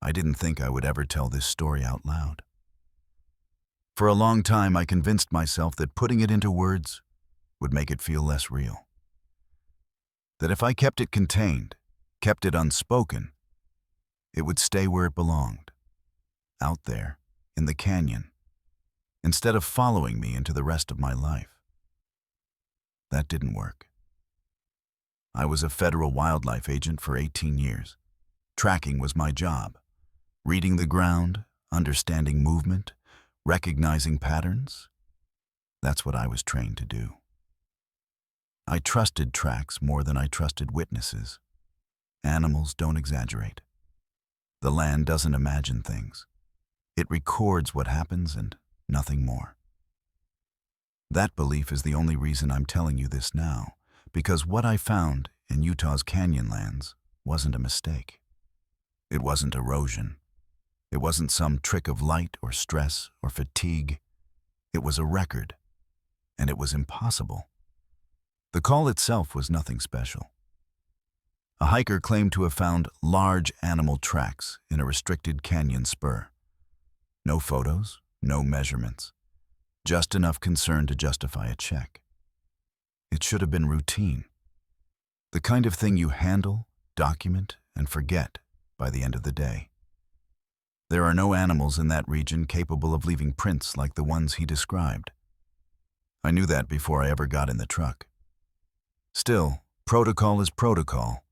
I didn't think I would ever tell this story out loud. For a long time, I convinced myself that putting it into words would make it feel less real. That if I kept it contained, kept it unspoken, it would stay where it belonged, out there, in the canyon, instead of following me into the rest of my life. That didn't work. I was a federal wildlife agent for 18 years. Tracking was my job. Reading the ground, understanding movement, recognizing patterns, that's what I was trained to do. I trusted tracks more than I trusted witnesses. Animals don't exaggerate. The land doesn't imagine things. It records what happens and nothing more. That belief is the only reason I'm telling you this now, because what I found in Utah's Canyonlands wasn't a mistake. It wasn't erosion. It wasn't some trick of light or stress or fatigue. It was a record, and it was impossible. The call itself was nothing special. A hiker claimed to have found large animal tracks in a restricted canyon spur. No photos, no measurements, just enough concern to justify a check. It should have been routine. The kind of thing you handle, document, and forget by the end of the day. There are no animals in that region capable of leaving prints like the ones he described. I knew that before I ever got in the truck. Still, protocol is protocol.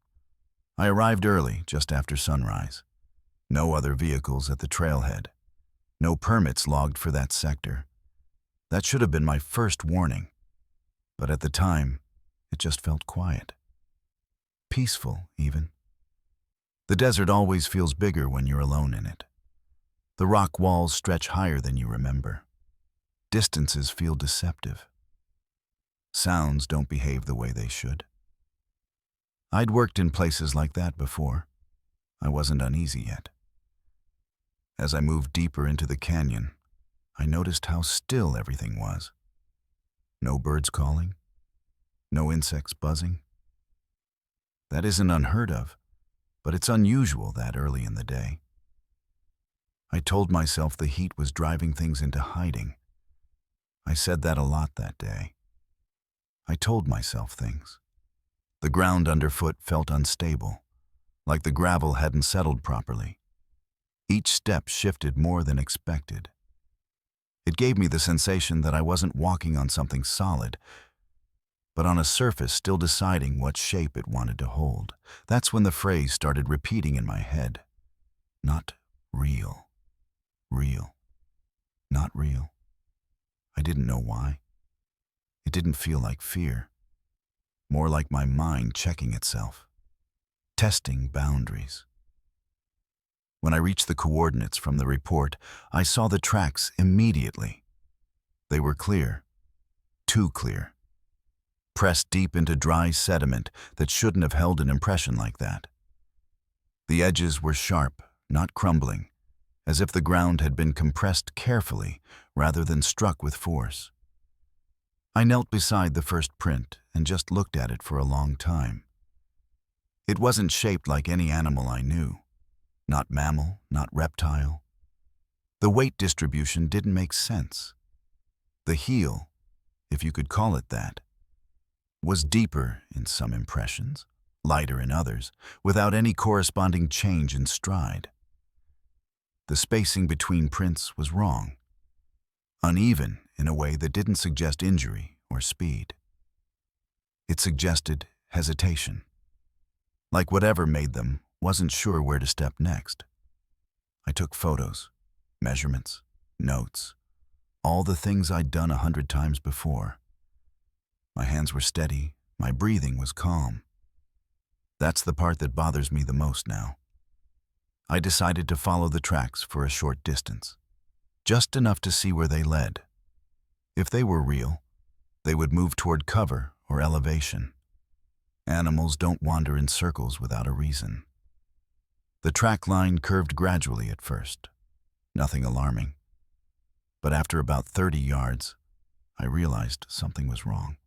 I arrived early, just after sunrise. No other vehicles at the trailhead. No permits logged for that sector. That should have been my first warning. But at the time, it just felt quiet. Peaceful, even. The desert always feels bigger when you're alone in it. The rock walls stretch higher than you remember. Distances feel deceptive. Sounds don't behave the way they should. I'd worked in places like that before. I wasn't uneasy yet. As I moved deeper into the canyon, I noticed how still everything was. No birds calling, no insects buzzing. That isn't unheard of, but it's unusual that early in the day. I told myself the heat was driving things into hiding. I said that a lot that day. I told myself things. The ground underfoot felt unstable, like the gravel hadn't settled properly. Each step shifted more than expected. It gave me the sensation that I wasn't walking on something solid, but on a surface still deciding what shape it wanted to hold. That's when the phrase started repeating in my head. Not real. Real. Not real. I didn't know why. It didn't feel like fear. More like my mind checking itself. Testing boundaries. When I reached the coordinates from the report, I saw the tracks immediately. They were clear. Too clear. Pressed deep into dry sediment that shouldn't have held an impression like that. The edges were sharp, not crumbling, as if the ground had been compressed carefully rather than struck with force. I knelt beside the first print and just looked at it for a long time. It wasn't shaped like any animal I knew. Not mammal, not reptile. The weight distribution didn't make sense. The heel, if you could call it that, was deeper in some impressions, lighter in others, without any corresponding change in stride. The spacing between prints was wrong, uneven in a way that didn't suggest injury or speed. It suggested hesitation, like whatever made them wasn't sure where to step next. I took photos, measurements, notes, all the things I'd done 100 times before. My hands were steady, my breathing was calm. That's the part that bothers me the most now. I decided to follow the tracks for a short distance, just enough to see where they led. If they were real, they would move toward cover or elevation. Animals don't wander in circles without a reason. The track line curved gradually at first, nothing alarming. But after about 30 yards, I realized something was wrong.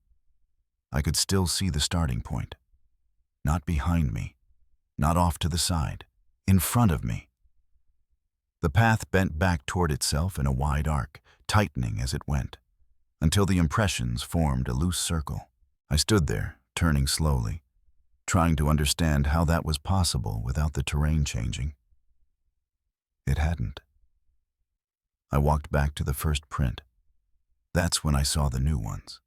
I could still see the starting point. Not behind me, not off to the side, in front of me. The path bent back toward itself in a wide arc, tightening as it went, until the impressions formed a loose circle. I stood there, turning slowly, trying to understand how that was possible without the terrain changing. It hadn't. I walked back to the first print. That's when I saw the new ones.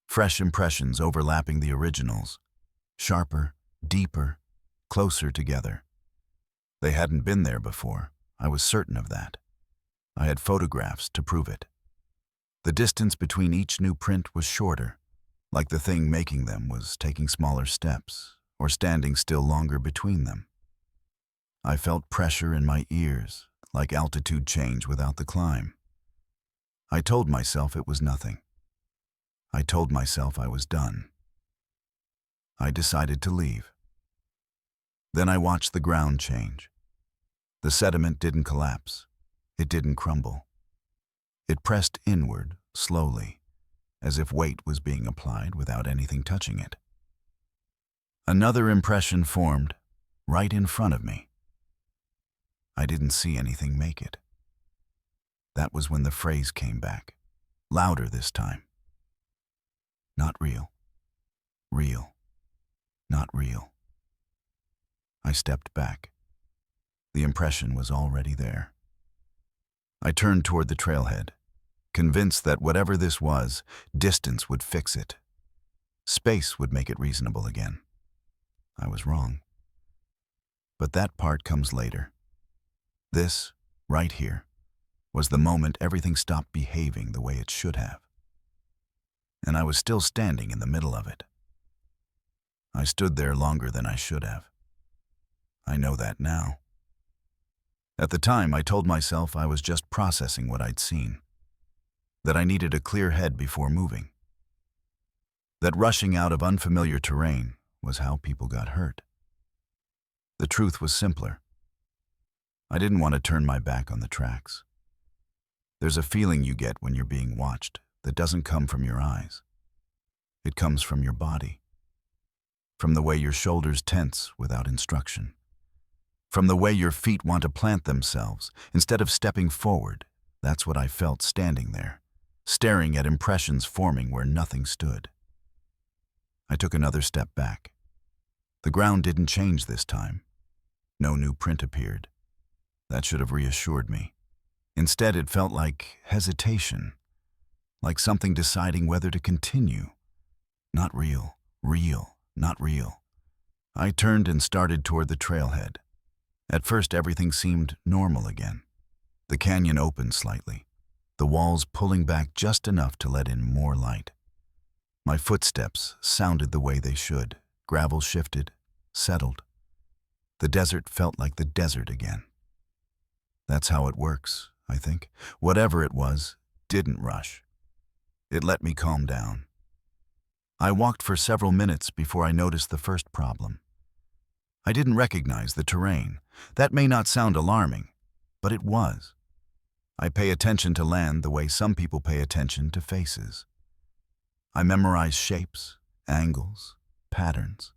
Fresh impressions overlapping the originals. Sharper, deeper, closer together. They hadn't been there before. I was certain of that. I had photographs to prove it. The distance between each new print was shorter, like the thing making them was taking smaller steps or standing still longer between them. I felt pressure in my ears, like altitude change without the climb. I told myself it was nothing. I told myself I was done. I decided to leave. Then I watched the ground change. The sediment didn't collapse. It didn't crumble. It pressed inward, slowly, as if weight was being applied without anything touching it. Another impression formed, right in front of me. I didn't see anything make it. That was when the phrase came back, louder this time. Not real. Real. Not real. I stepped back. The impression was already there. I turned toward the trailhead, convinced that whatever this was, distance would fix it. Space would make it reasonable again. I was wrong. But that part comes later. This, right here, was the moment everything stopped behaving the way it should have. And I was still standing in the middle of it. I stood there longer than I should have. I know that now. At the time, I told myself I was just processing what I'd seen, that I needed a clear head before moving, that rushing out of unfamiliar terrain was how people got hurt. The truth was simpler. I didn't want to turn my back on the tracks. There's a feeling you get when you're being watched that doesn't come from your eyes. It comes from your body, from the way your shoulders tense without instruction, from the way your feet want to plant themselves instead of stepping forward. That's what I felt standing there, staring at impressions forming where nothing stood. I took another step back. The ground didn't change this time. No new print appeared. That should have reassured me. Instead, it felt like hesitation, like something deciding whether to continue. Not real, real, not real. I turned and started toward the trailhead. At first, everything seemed normal again. The canyon opened slightly, the walls pulling back just enough to let in more light. My footsteps sounded the way they should. Gravel shifted, settled. The desert felt like the desert again. That's how it works, I think. Whatever it was, didn't rush. It let me calm down. I walked for several minutes before I noticed the first problem. I didn't recognize the terrain. That may not sound alarming, but it was. I pay attention to land the way some people pay attention to faces. I memorize shapes, angles, patterns.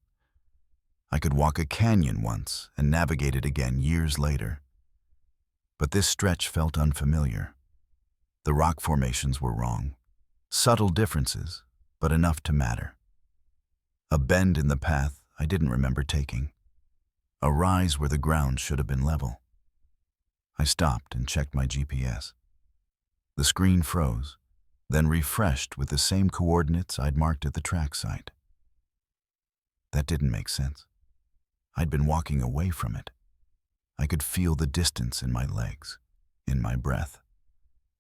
I could walk a canyon once and navigate it again years later. But this stretch felt unfamiliar. The rock formations were wrong. Subtle differences, but enough to matter. A bend in the path I didn't remember taking. A rise where the ground should have been level. I stopped and checked my GPS. The screen froze, then refreshed with the same coordinates I'd marked at the track site. That didn't make sense. I'd been walking away from it. I could feel the distance in my legs, in my breath.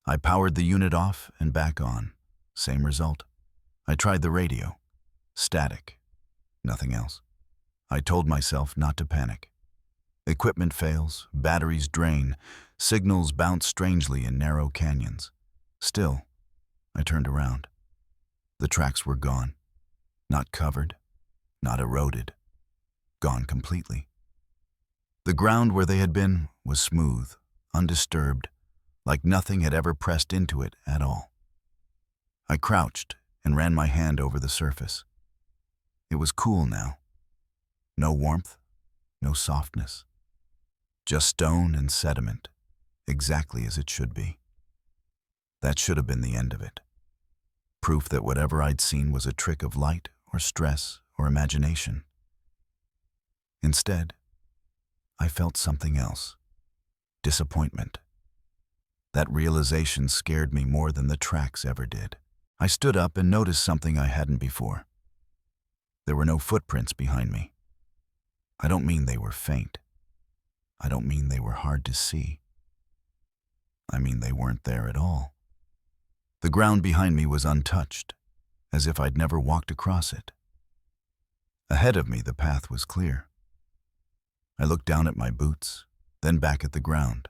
I powered the unit off and back on. Same result. I tried the radio. Static. Nothing else. I told myself not to panic. Equipment fails, batteries drain, signals bounce strangely in narrow canyons. Still, I turned around. The tracks were gone. Not covered, not eroded. Gone completely. The ground where they had been was smooth, undisturbed, like nothing had ever pressed into it at all. I crouched and ran my hand over the surface. It was cool now. No warmth, no softness. Just stone and sediment, exactly as it should be. That should have been the end of it. Proof that whatever I'd seen was a trick of light or stress or imagination. Instead, I felt something else. Disappointment. That realization scared me more than the tracks ever did. I stood up and noticed something I hadn't before. There were no footprints behind me. I don't mean they were faint. I don't mean they were hard to see. I mean they weren't there at all. The ground behind me was untouched, as if I'd never walked across it. Ahead of me, the path was clear. I looked down at my boots, then back at the ground.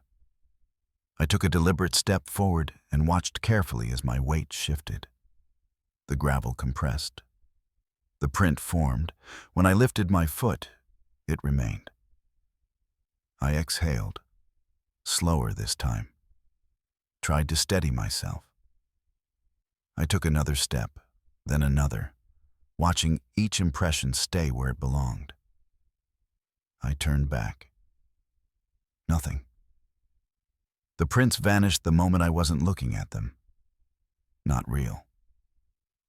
I took a deliberate step forward and watched carefully as my weight shifted. The gravel compressed. The print formed. When I lifted my foot, it remained. I exhaled, slower this time. Tried to steady myself. I took another step, then another, watching each impression stay where it belonged. I turned back. Nothing. The prints vanished the moment I wasn't looking at them. Not real.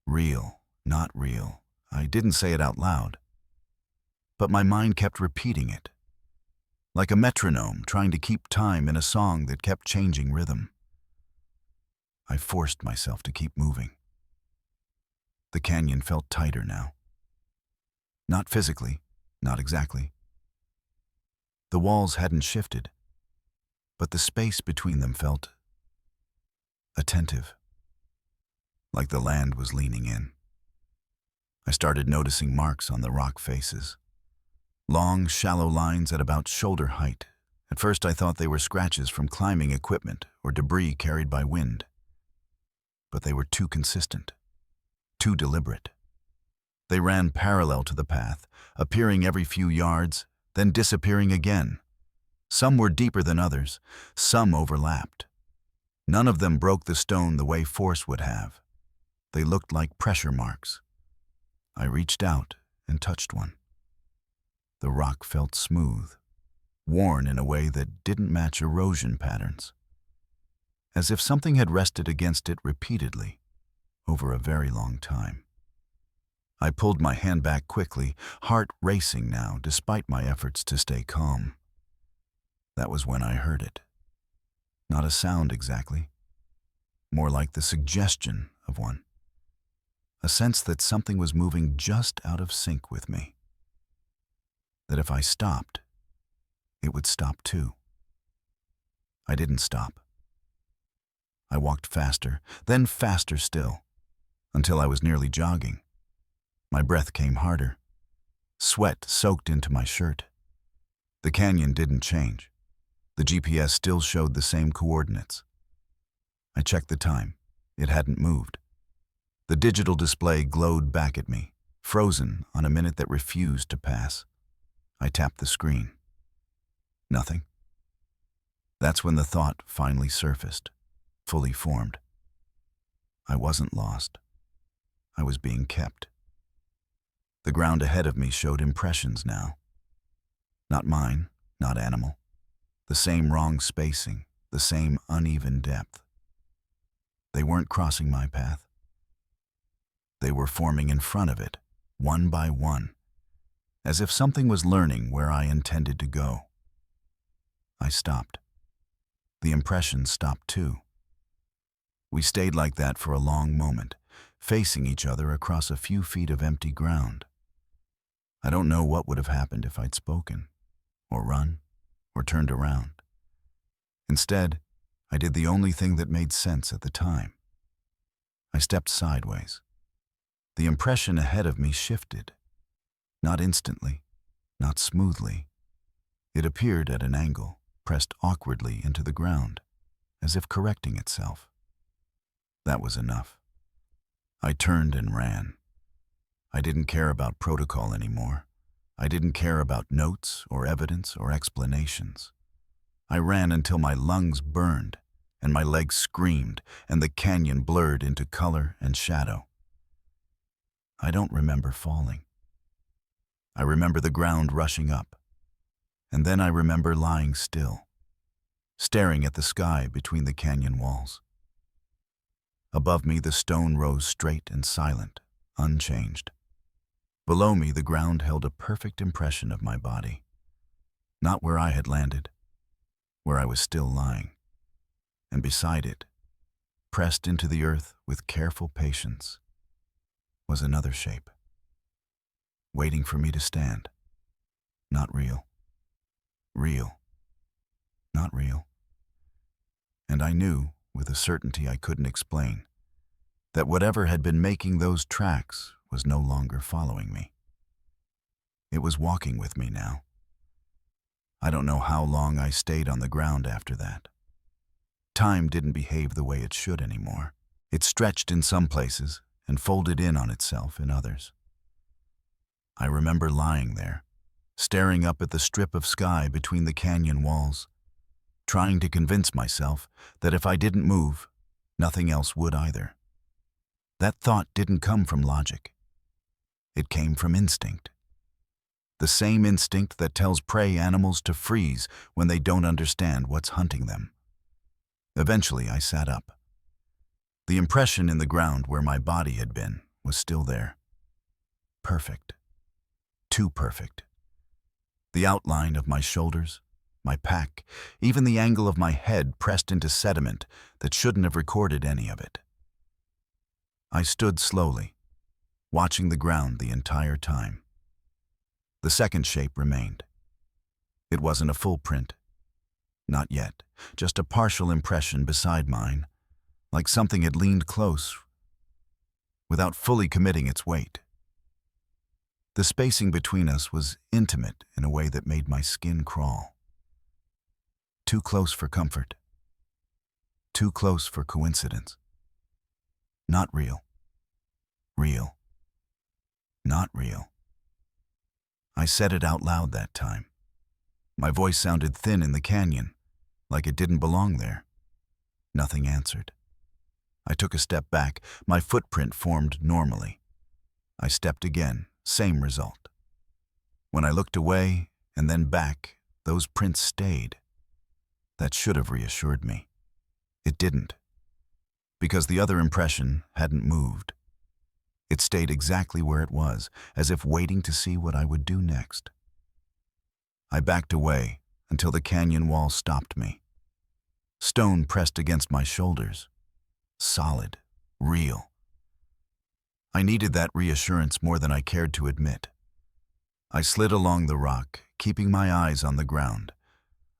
Real, not real. I didn't say it out loud. But my mind kept repeating it. Like a metronome trying to keep time in a song that kept changing rhythm. I forced myself to keep moving. The canyon felt tighter now. Not physically, not exactly. The walls hadn't shifted, but the space between them felt attentive, like the land was leaning in. I started noticing marks on the rock faces. Long, shallow lines at about shoulder height. At first I thought they were scratches from climbing equipment or debris carried by wind. But they were too consistent, too deliberate. They ran parallel to the path, appearing every few yards, then disappearing again. Some were deeper than others, some overlapped. None of them broke the stone the way force would have. They looked like pressure marks. I reached out and touched one. The rock felt smooth, worn in a way that didn't match erosion patterns, as if something had rested against it repeatedly over a very long time. I pulled my hand back quickly, heart racing now despite my efforts to stay calm. That was when I heard it. Not a sound exactly, more like the suggestion of one. A sense that something was moving just out of sync with me. That if I stopped, it would stop too. I didn't stop. I walked faster, then faster still, until I was nearly jogging. My breath came harder. Sweat soaked into my shirt. The canyon didn't change. The GPS still showed the same coordinates. I checked the time. It hadn't moved. The digital display glowed back at me, frozen on a minute that refused to pass. I tapped the screen. Nothing. That's when the thought finally surfaced, fully formed. I wasn't lost. I was being kept. The ground ahead of me showed impressions now. Not mine, not animal. The same wrong spacing, the same uneven depth. They weren't crossing my path. They were forming in front of it, one by one, as if something was learning where I intended to go. I stopped. The impressions stopped too. We stayed like that for a long moment, facing each other across a few feet of empty ground. I don't know what would have happened if I'd spoken, or run, or turned around. Instead, I did the only thing that made sense at the time. I stepped sideways. The impression ahead of me shifted. Not instantly, not smoothly. It appeared at an angle, pressed awkwardly into the ground, as if correcting itself. That was enough. I turned and ran. I didn't care about protocol anymore. I didn't care about notes or evidence or explanations. I ran until my lungs burned and my legs screamed and the canyon blurred into color and shadow. I don't remember falling. I remember the ground rushing up, and then I remember lying still. staring at the sky between the canyon walls. Above me, the stone rose straight and silent, unchanged. Below me, the ground held a perfect impression of my body. Not where I had landed, where I was still lying. And beside it, pressed into the earth with careful patience, was another shape, waiting for me to stand. Not real. Real. Not real. And I knew, with a certainty I couldn't explain, that whatever had been making those tracks was no longer following me. It was walking with me now. I don't know how long I stayed on the ground after that. Time didn't behave the way it should anymore. It stretched in some places and folded in on itself in others. I remember lying there, staring up at the strip of sky between the canyon walls, trying to convince myself that if I didn't move, nothing else would either. That thought didn't come from logic. It came from instinct. The same instinct that tells prey animals to freeze when they don't understand what's hunting them. Eventually, I sat up. The impression in the ground where my body had been was still there. Perfect. Too perfect. The outline of my shoulders, my pack, even the angle of my head pressed into sediment that shouldn't have recorded any of it. I stood slowly, watching the ground the entire time. The second shape remained. It wasn't a full print. Not yet, just a partial impression beside mine, like something had leaned close without fully committing its weight. The spacing between us was intimate in a way that made my skin crawl. Too close for comfort. Too close for coincidence. Not real. Real. Not real. I said it out loud that time. My voice sounded thin in the canyon, like it didn't belong there. Nothing answered. I took a step back. My footprint formed normally. I stepped again, same result. When I looked away and then back, those prints stayed. That should have reassured me. It didn't, because the other impression hadn't moved. It stayed exactly where it was, as if waiting to see what I would do next. I backed away until the canyon wall stopped me. Stone pressed against my shoulders. Solid. Real. I needed that reassurance more than I cared to admit. I slid along the rock, keeping my eyes on the ground,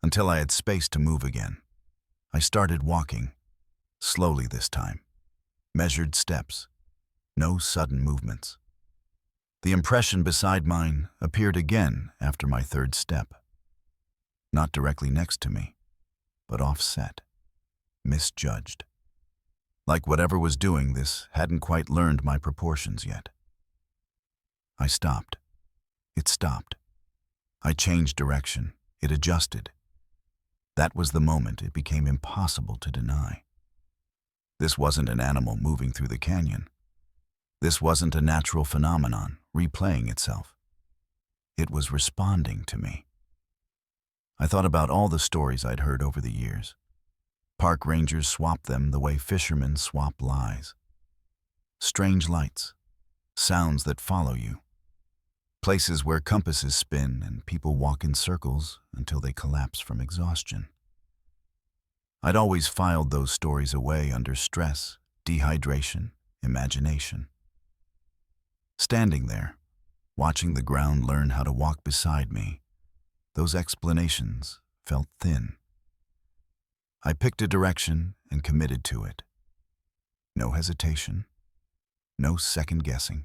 until I had space to move again. I started walking, slowly this time. Measured steps. No sudden movements. The impression beside mine appeared again after my third step. Not directly next to me, but offset. Misjudged. Like whatever was doing this hadn't quite learned my proportions yet. I stopped. It stopped. I changed direction. It adjusted. That was the moment it became impossible to deny. This wasn't an animal moving through the canyon. This wasn't a natural phenomenon replaying itself. It was responding to me. I thought about all the stories I'd heard over the years. Park rangers swap them the way fishermen swap lies. Strange lights, sounds that follow you, places where compasses spin and people walk in circles until they collapse from exhaustion. I'd always filed those stories away under stress, dehydration, imagination. Standing there, watching the ground learn how to walk beside me, those explanations felt thin. I picked a direction and committed to it. No hesitation, no second guessing.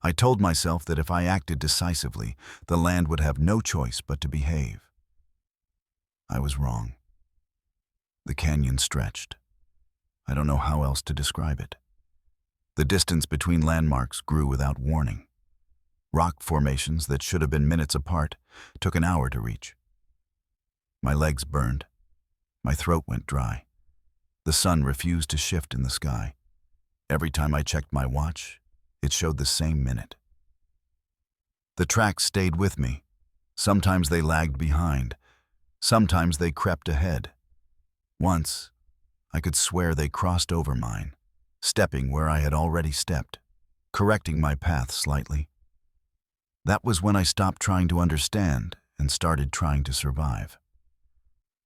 I told myself that if I acted decisively, the land would have no choice but to behave. I was wrong. The canyon stretched. I don't know how else to describe it. The distance between landmarks grew without warning. Rock formations that should have been minutes apart took an hour to reach. My legs burned. My throat went dry. The sun refused to shift in the sky. Every time I checked my watch, it showed the same minute. The tracks stayed with me. Sometimes they lagged behind. Sometimes they crept ahead. Once, I could swear they crossed over mine, stepping where I had already stepped, correcting my path slightly. That was when I stopped trying to understand and started trying to survive.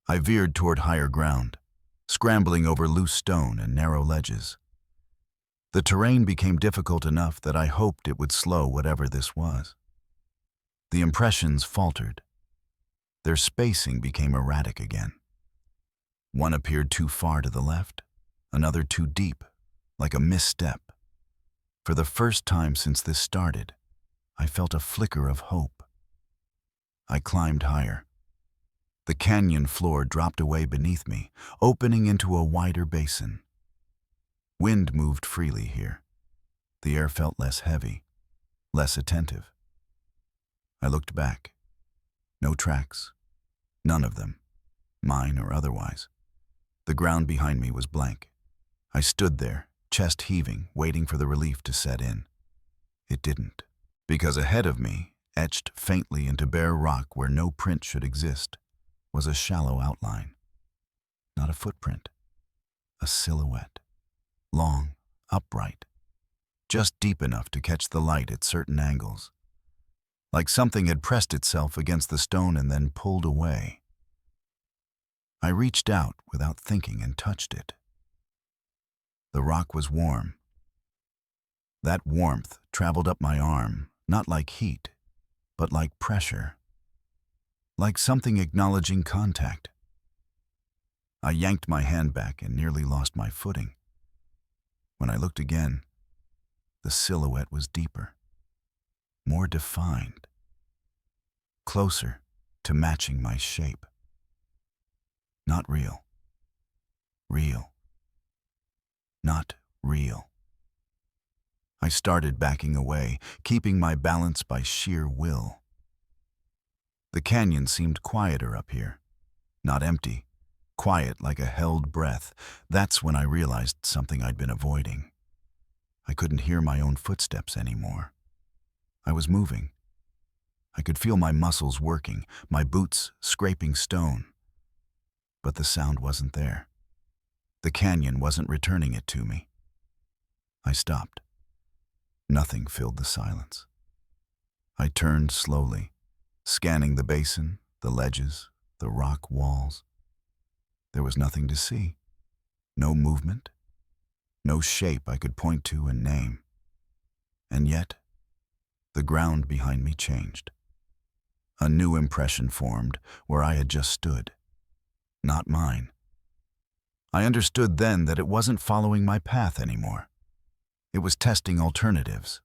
I veered toward higher ground, scrambling over loose stone and narrow ledges. The terrain became difficult enough that I hoped it would slow whatever this was. The impressions faltered. Their spacing became erratic again. One appeared too far to the left, another too deep, like a misstep. For the first time since this started, I felt a flicker of hope. I climbed higher. The canyon floor dropped away beneath me, opening into a wider basin. Wind moved freely here. The air felt less heavy, less attentive. I looked back. No tracks. None of them, mine or otherwise. The ground behind me was blank. I stood there, chest heaving, waiting for the relief to set in. It didn't, because ahead of me, etched faintly into bare rock where no print should exist, was a shallow outline. Not a footprint. A silhouette. Long, upright. Just deep enough to catch the light at certain angles. Like something had pressed itself against the stone and then pulled away. I reached out without thinking and touched it. The rock was warm. That warmth traveled up my arm, not like heat, but like pressure. Like something acknowledging contact. I yanked my hand back and nearly lost my footing. When I looked again, the silhouette was deeper, more defined, closer to matching my shape. Not real. Real. Not real. I started backing away, keeping my balance by sheer will. The canyon seemed quieter up here, not empty, quiet like a held breath. That's when I realized something I'd been avoiding. I couldn't hear my own footsteps anymore. I was moving. I could feel my muscles working, my boots scraping stone. But the sound wasn't there. The canyon wasn't returning it to me. I stopped. Nothing filled the silence. I turned slowly, scanning the basin, the ledges, the rock walls. There was nothing to see. No movement. No shape I could point to and name. And yet, the ground behind me changed. A new impression formed where I had just stood. Not mine. I understood then that it wasn't following my path anymore. It was testing alternatives.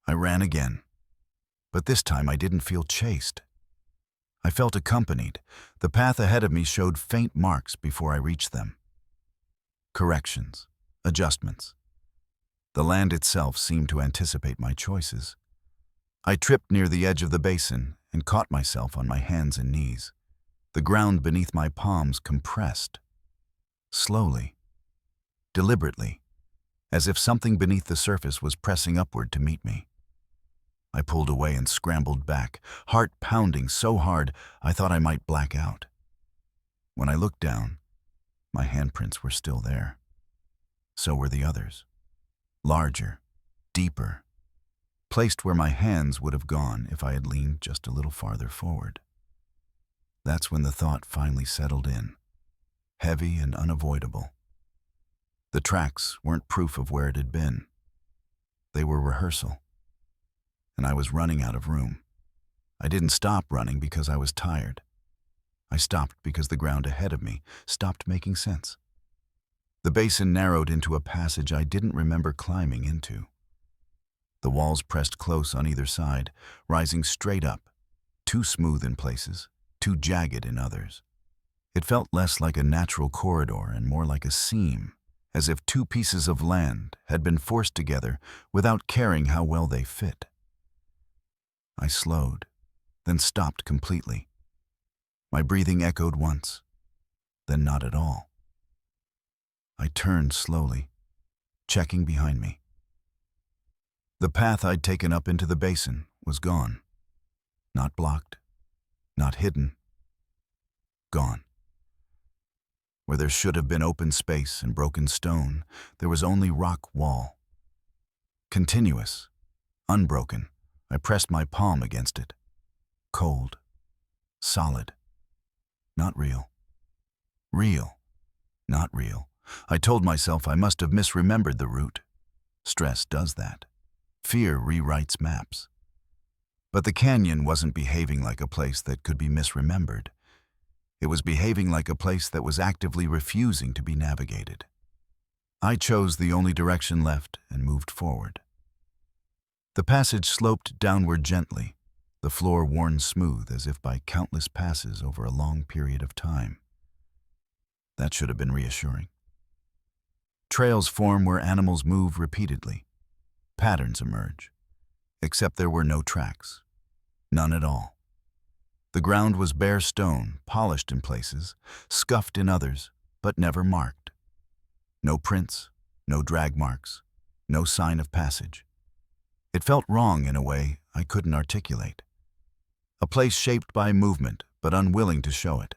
I ran again, but this time I didn't feel chased. I felt accompanied. The path ahead of me showed faint marks before I reached them. Corrections, adjustments. The land itself seemed to anticipate my choices. I tripped near the edge of the basin and caught myself on my hands and knees. The ground beneath my palms compressed. Slowly, deliberately, as if something beneath the surface was pressing upward to meet me. I pulled away and scrambled back, heart pounding so hard I thought I might black out. When I looked down, my handprints were still there. So were the others. Larger, deeper, placed where my hands would have gone if I had leaned just a little farther forward. That's when the thought finally settled in, heavy and unavoidable. The tracks weren't proof of where it had been. They were rehearsal. And I was running out of room. I didn't stop running because I was tired. I stopped because the ground ahead of me stopped making sense. The basin narrowed into a passage I didn't remember climbing into. The walls pressed close on either side, rising straight up, too smooth in places, too jagged in others. It felt less like a natural corridor and more like a seam, as if two pieces of land had been forced together without caring how well they fit. I slowed, then stopped completely. My breathing echoed once, then not at all. I turned slowly, checking behind me. The path I'd taken up into the basin was gone. Not blocked, not hidden, Gone. Where there should have been open space and broken stone, there was only rock wall. Continuous, unbroken, I pressed my palm against it. Cold. Solid. Not real. Real. Not real. I told myself I must have misremembered the route. Stress does that. Fear rewrites maps. But the canyon wasn't behaving like a place that could be misremembered. It was behaving like a place that was actively refusing to be navigated. I chose the only direction left and moved forward. The passage sloped downward gently, the floor worn smooth as if by countless passes over a long period of time. That should have been reassuring. Trails form where animals move repeatedly. Patterns emerge. Except there were no tracks. None at all. The ground was bare stone, polished in places, scuffed in others, but never marked. No prints, no drag marks, no sign of passage. It felt wrong in a way I couldn't articulate. A place shaped by movement, but unwilling to show it.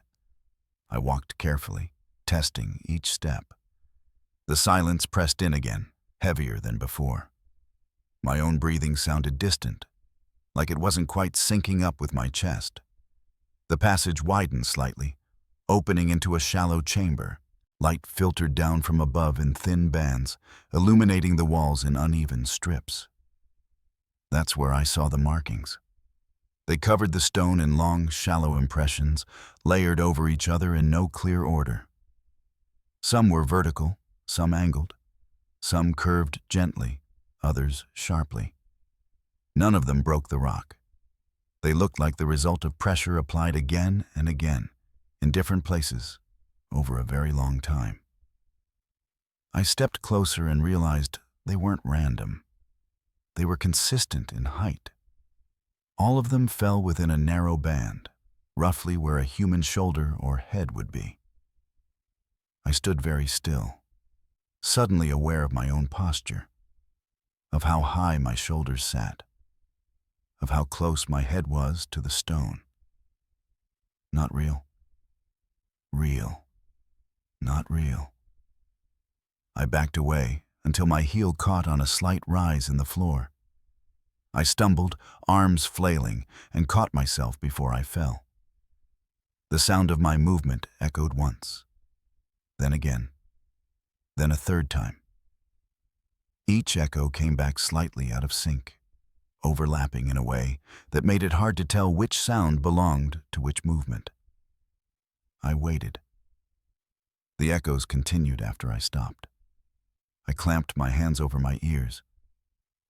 I walked carefully, testing each step. The silence pressed in again, heavier than before. My own breathing sounded distant, like it wasn't quite syncing up with my chest. The passage widened slightly, opening into a shallow chamber. Light filtered down from above in thin bands, illuminating the walls in uneven strips. That's where I saw the markings. They covered the stone in long, shallow impressions, layered over each other in no clear order. Some were vertical, some angled. Some curved gently, others sharply. None of them broke the rock. They looked like the result of pressure applied again and again, in different places, over a very long time. I stepped closer and realized they weren't random. They were consistent in height. All of them fell within a narrow band, roughly where a human shoulder or head would be. I stood very still, suddenly aware of my own posture, of how high my shoulders sat, of how close my head was to the stone. Not real. Real. Not real. I backed away until my heel caught on a slight rise in the floor. I stumbled, arms flailing, and caught myself before I fell. The sound of my movement echoed once, then again, then a third time. Each echo came back slightly out of sync, overlapping in a way that made it hard to tell which sound belonged to which movement. I waited. The echoes continued after I stopped. I clamped my hands over my ears,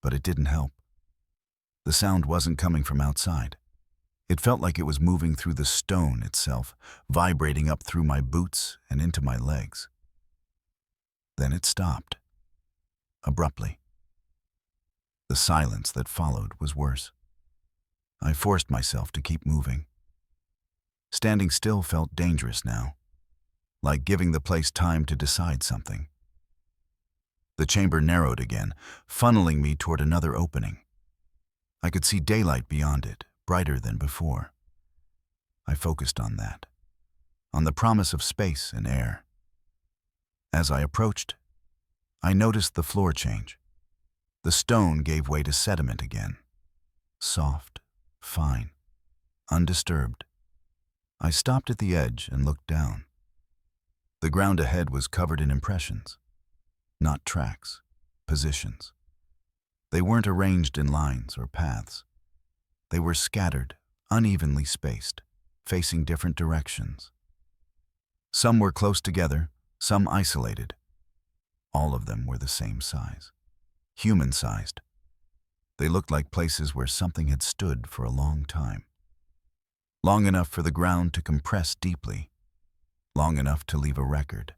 but it didn't help. The sound wasn't coming from outside. It felt like it was moving through the stone itself, vibrating up through my boots and into my legs. Then it stopped, abruptly. The silence that followed was worse. I forced myself to keep moving. Standing still felt dangerous now, like giving the place time to decide something. The chamber narrowed again, funneling me toward another opening. I could see daylight beyond it, brighter than before. I focused on that, on the promise of space and air. As I approached, I noticed the floor change. The stone gave way to sediment again. Soft, fine, undisturbed. I stopped at the edge and looked down. The ground ahead was covered in impressions, not tracks, positions. They weren't arranged in lines or paths. They were scattered, unevenly spaced, facing different directions. Some were close together, some isolated. All of them were the same size, human-sized. They looked like places where something had stood for a long time. Long enough for the ground to compress deeply, long enough to leave a record.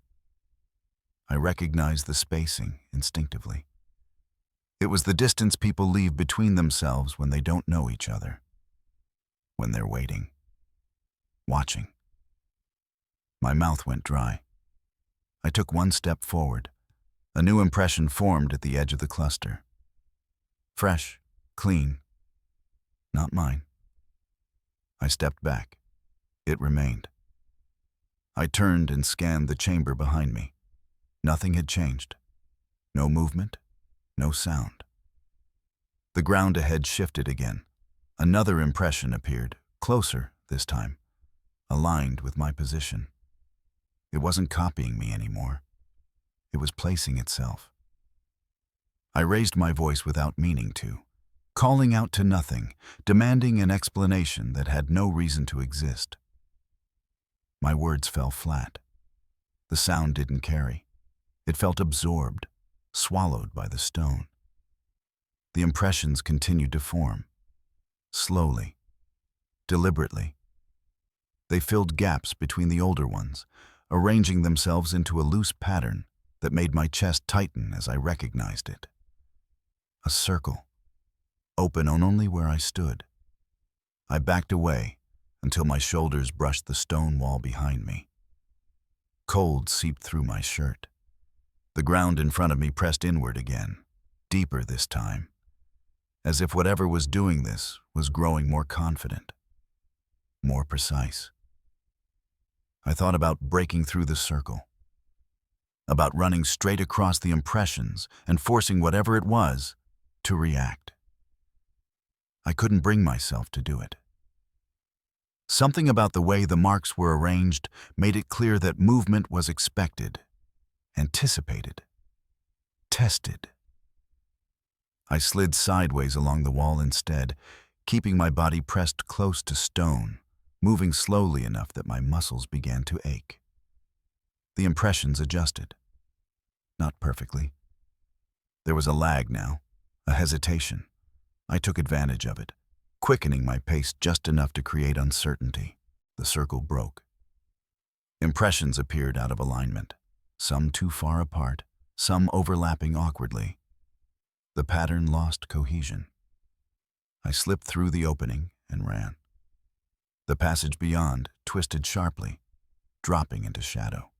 I recognized the spacing instinctively. It was the distance people leave between themselves when they don't know each other, when they're waiting, watching. My mouth went dry. I took one step forward. A new impression formed at the edge of the cluster. Fresh, clean, not mine. I stepped back. It remained. I turned and scanned the chamber behind me. Nothing had changed. No movement, no sound. The ground ahead shifted again. Another impression appeared, closer this time, aligned with my position. It wasn't copying me anymore. It was placing itself. I raised my voice without meaning to, calling out to nothing, demanding an explanation that had no reason to exist. My words fell flat. The sound didn't carry. It felt absorbed, swallowed by the stone. The impressions continued to form, slowly, deliberately. They filled gaps between the older ones, arranging themselves into a loose pattern that made my chest tighten as I recognized it. A circle, open only where I stood. I backed away until my shoulders brushed the stone wall behind me. Cold seeped through my shirt. The ground in front of me pressed inward again, deeper this time, as if whatever was doing this was growing more confident, more precise. I thought about breaking through the circle, about running straight across the impressions and forcing whatever it was to react. I couldn't bring myself to do it. Something about the way the marks were arranged made it clear that movement was expected, anticipated, tested. I slid sideways along the wall instead, keeping my body pressed close to stone, moving slowly enough that my muscles began to ache. The impressions adjusted. Not perfectly. There was a lag now, a hesitation. I took advantage of it, quickening my pace just enough to create uncertainty. The circle broke. Impressions appeared out of alignment, some too far apart, some overlapping awkwardly. The pattern lost cohesion. I slipped through the opening and ran. The passage beyond twisted sharply, dropping into shadow.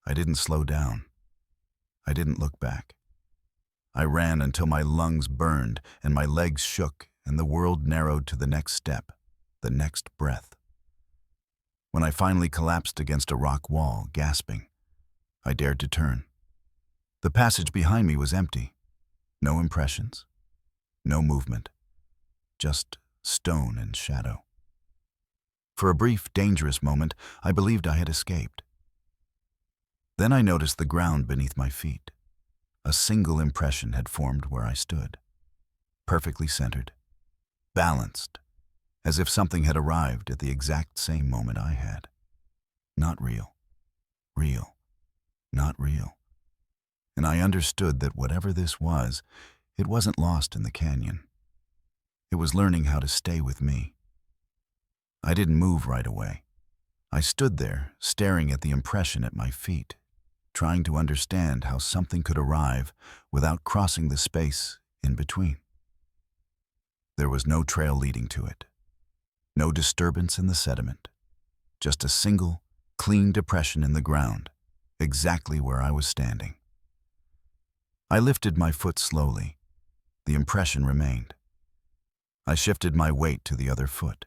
I didn't slow down. I didn't look back. I ran until my lungs burned and my legs shook and the world narrowed to the next step, the next breath. When I finally collapsed against a rock wall, gasping, I dared to turn. The passage behind me was empty. No impressions, no movement, just stone and shadow. For a brief, dangerous moment, I believed I had escaped. Then I noticed the ground beneath my feet. A single impression had formed where I stood, perfectly centered, balanced, as if something had arrived at the exact same moment I had. Not real, real, not real. And I understood that whatever this was, it wasn't lost in the canyon. It was learning how to stay with me. I didn't move right away. I stood there, staring at the impression at my feet, trying to understand how something could arrive without crossing the space in between. There was no trail leading to it, no disturbance in the sediment, just a single, clean depression in the ground, exactly where I was standing. I lifted my foot slowly. The impression remained. I shifted my weight to the other foot.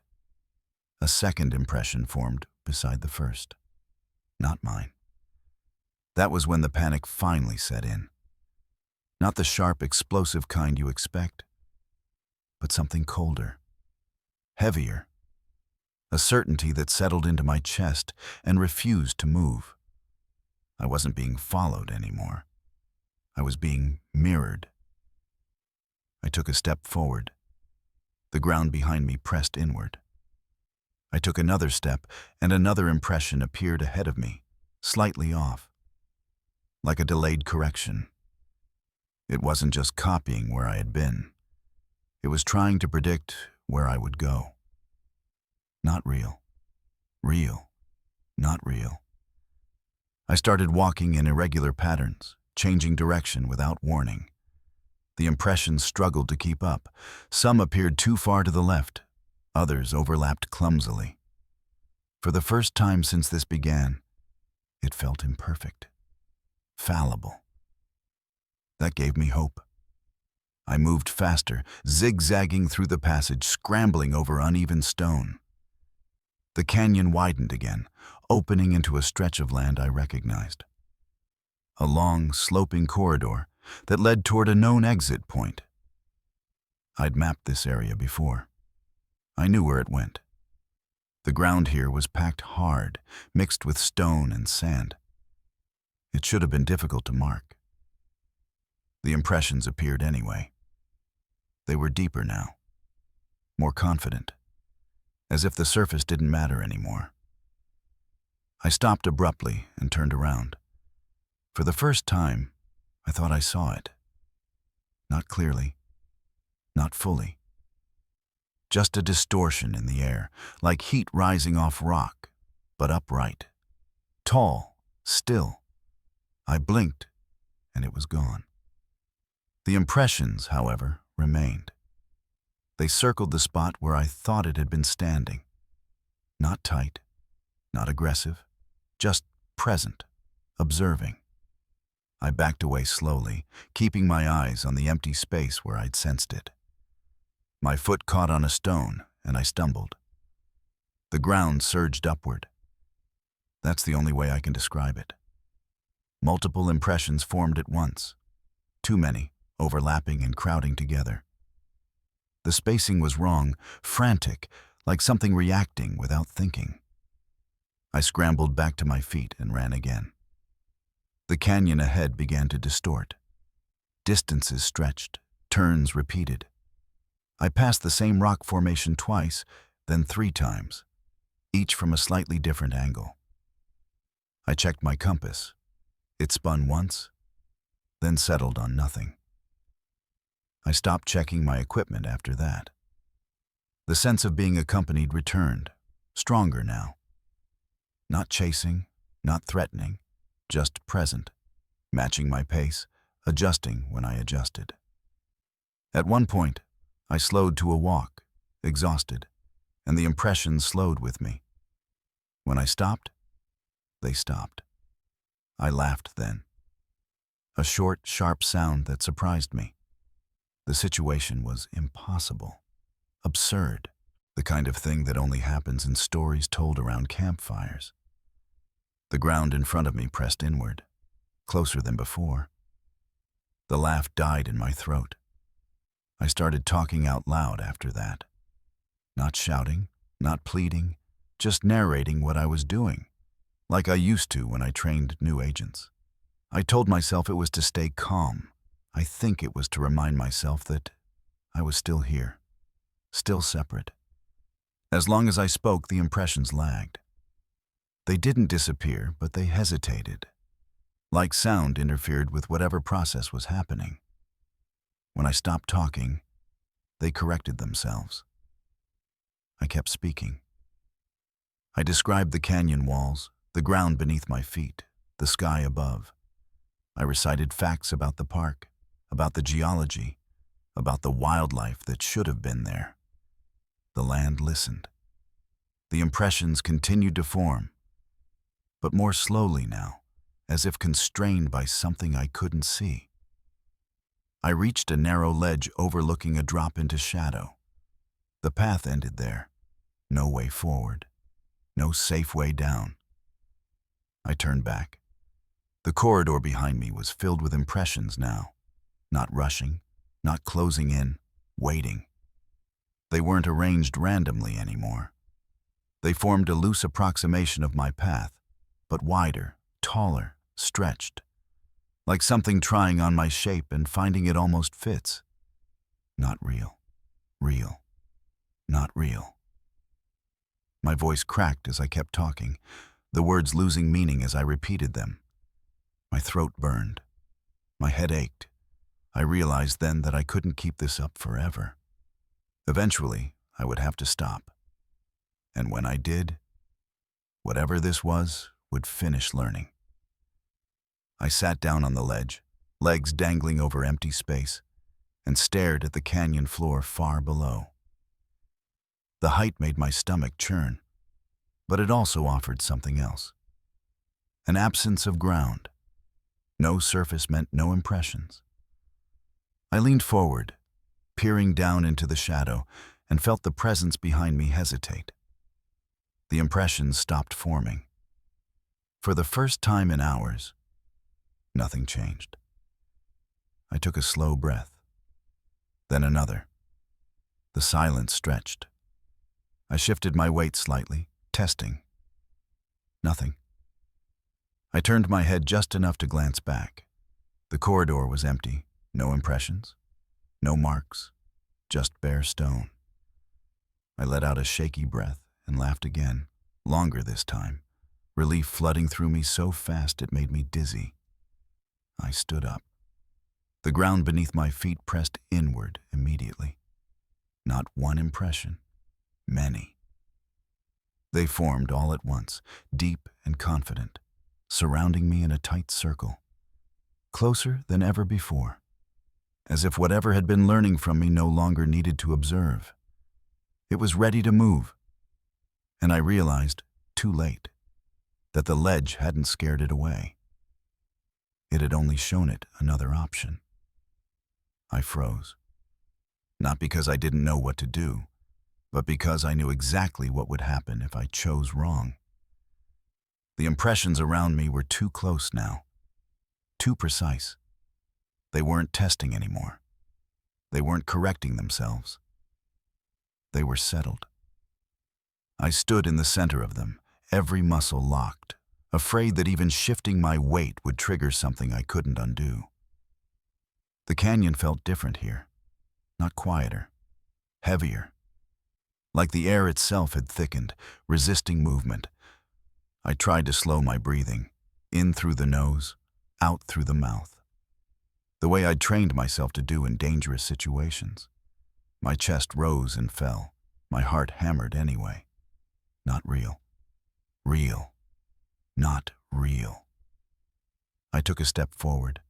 A second impression formed beside the first. Not mine. That was when the panic finally set in. Not the sharp, explosive kind you expect, but something colder, heavier. A certainty that settled into my chest and refused to move. I wasn't being followed anymore. I was being mirrored. I took a step forward. The ground behind me pressed inward. I took another step, and another impression appeared ahead of me, slightly off, like a delayed correction. It wasn't just copying where I had been. It was trying to predict where I would go. Not real. Real. Not real. I started walking in irregular patterns, changing direction without warning. The impressions struggled to keep up. Some appeared too far to the left. Others overlapped clumsily. For the first time since this began, it felt imperfect, fallible. That gave me hope. I moved faster, zigzagging through the passage, scrambling over uneven stone. The canyon widened again, opening into a stretch of land I recognized. A long, sloping corridor that led toward a known exit point. I'd mapped this area before. I knew where it went. The ground here was packed hard, mixed with stone and sand. It should have been difficult to mark. The impressions appeared anyway. They were deeper now, more confident, as if the surface didn't matter anymore. I stopped abruptly and turned around. For the first time, I thought I saw it. Not clearly, not fully. Just a distortion in the air, like heat rising off rock, but upright. Tall, still. I blinked, and it was gone. The impressions, however, remained. They circled the spot where I thought it had been standing. Not tight, not aggressive, just present, observing. I backed away slowly, keeping my eyes on the empty space where I'd sensed it. My foot caught on a stone, and I stumbled. The ground surged upward. That's the only way I can describe it. Multiple impressions formed at once. Too many, overlapping and crowding together. The spacing was wrong, frantic, like something reacting without thinking. I scrambled back to my feet and ran again. The canyon ahead began to distort. Distances stretched, turns repeated. I passed the same rock formation twice, then 3 times, each from a slightly different angle. I checked my compass. It spun once, then settled on nothing. I stopped checking my equipment after that. The sense of being accompanied returned, stronger now. Not chasing, not threatening, just present, matching my pace, adjusting when I adjusted. At one point, I slowed to a walk, exhausted, and the impressions slowed with me. When I stopped, they stopped. I laughed then. A short, sharp sound that surprised me. The situation was impossible, absurd, the kind of thing that only happens in stories told around campfires. The ground in front of me pressed inward, closer than before. The laugh died in my throat. I started talking out loud after that. Not shouting, not pleading, just narrating what I was doing, like I used to when I trained new agents. I told myself it was to stay calm. I think it was to remind myself that I was still here, still separate. As long as I spoke, the impressions lagged. They didn't disappear, but they hesitated, like sound interfered with whatever process was happening. When I stopped talking, they corrected themselves. I kept speaking. I described the canyon walls, the ground beneath my feet, the sky above. I recited facts about the park, about the geology, about the wildlife that should have been there. The land listened. The impressions continued to form, but more slowly now, as if constrained by something I couldn't see. I reached a narrow ledge overlooking a drop into shadow. The path ended there. No way forward. No safe way down. I turned back. The corridor behind me was filled with impressions now. Not rushing, not closing in, waiting. They weren't arranged randomly anymore. They formed a loose approximation of my path, but wider, taller, stretched. Like something trying on my shape and finding it almost fits. Not real. Real. Not real. My voice cracked as I kept talking, the words losing meaning as I repeated them. My throat burned. My head ached. I realized then that I couldn't keep this up forever. Eventually, I would have to stop. And when I did, whatever this was would finish learning. I sat down on the ledge, legs dangling over empty space, and stared at the canyon floor far below. The height made my stomach churn, but it also offered something else. An absence of ground. No surface meant no impressions. I leaned forward, peering down into the shadow, and felt the presence behind me hesitate. The impressions stopped forming. For the first time in hours, nothing changed. I took a slow breath, then another. The silence stretched. I shifted my weight slightly, testing. Nothing. I turned my head just enough to glance back. The corridor was empty, no impressions, no marks, just bare stone. I let out a shaky breath and laughed again, longer this time, relief flooding through me so fast it made me dizzy. I stood up. The ground beneath my feet pressed inward immediately. Not one impression, many. They formed all at once, deep and confident, surrounding me in a tight circle, closer than ever before, as if whatever had been learning from me no longer needed to observe. It was ready to move, and I realized, too late, that the ledge hadn't scared it away. It had only shown it another option. I froze, not because I didn't know what to do, but because I knew exactly what would happen if I chose wrong. The impressions around me were too close now, too precise. They weren't testing anymore. They weren't correcting themselves. They were settled. I stood in the center of them, every muscle locked, afraid that even shifting my weight would trigger something I couldn't undo. The canyon felt different here, not quieter, heavier, like the air itself had thickened, resisting movement. I tried to slow my breathing, in through the nose, out through the mouth, the way I'd trained myself to do in dangerous situations. My chest rose and fell, my heart hammered anyway. Not real. Real. Not real. I took a step forward.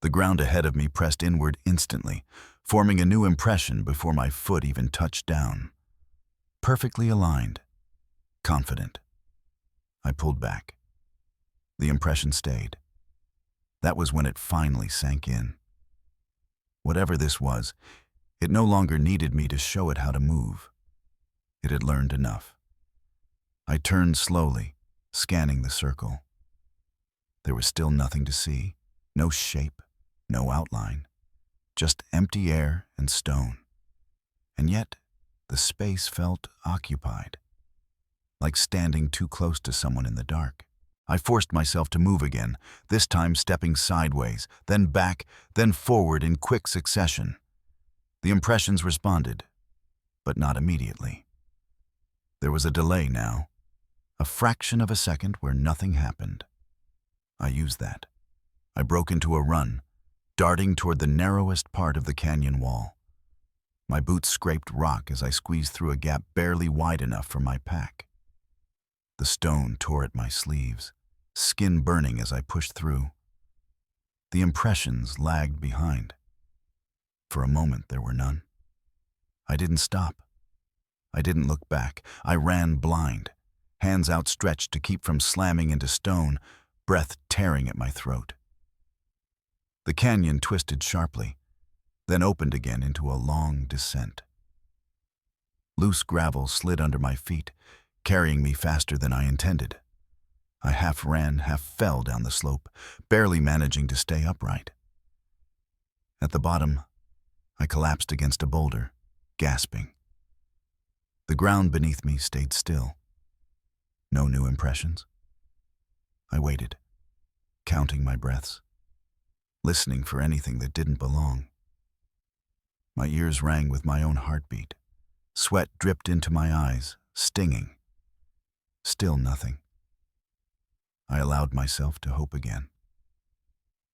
The ground ahead of me pressed inward instantly, forming a new impression before my foot even touched down. Perfectly aligned. Confident. I pulled back. The impression stayed. That was when it finally sank in. Whatever this was, it no longer needed me to show it how to move. It had learned enough. I turned slowly, scanning the circle. There was still nothing to see, no shape, no outline, just empty air and stone. And yet, the space felt occupied, like standing too close to someone in the dark. I forced myself to move again, this time stepping sideways, then back, then forward in quick succession. The impressions responded, but not immediately. There was a delay now, a fraction of a second where nothing happened. I used that. I broke into a run, darting toward the narrowest part of the canyon wall. My boots scraped rock as I squeezed through a gap barely wide enough for my pack. The stone tore at my sleeves, skin burning as I pushed through. The impressions lagged behind. For a moment there were none. I didn't stop. I didn't look back. I ran blind, hands outstretched to keep from slamming into stone, breath tearing at my throat. The canyon twisted sharply, then opened again into a long descent. Loose gravel slid under my feet, carrying me faster than I intended. I half ran, half fell down the slope, barely managing to stay upright. At the bottom, I collapsed against a boulder, gasping. The ground beneath me stayed still. No new impressions. I waited, counting my breaths, listening for anything that didn't belong. My ears rang with my own heartbeat. Sweat dripped into my eyes, stinging. Still nothing. I allowed myself to hope again.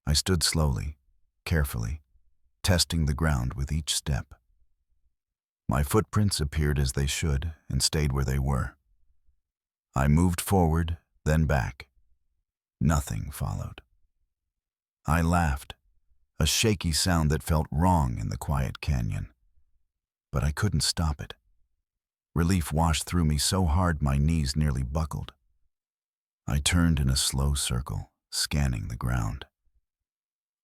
I stood slowly, carefully, testing the ground with each step. My footprints appeared as they should and stayed where they were. I moved forward, then back. Nothing followed. I laughed, a shaky sound that felt wrong in the quiet canyon. But I couldn't stop it. Relief washed through me so hard my knees nearly buckled. I turned in a slow circle, scanning the ground.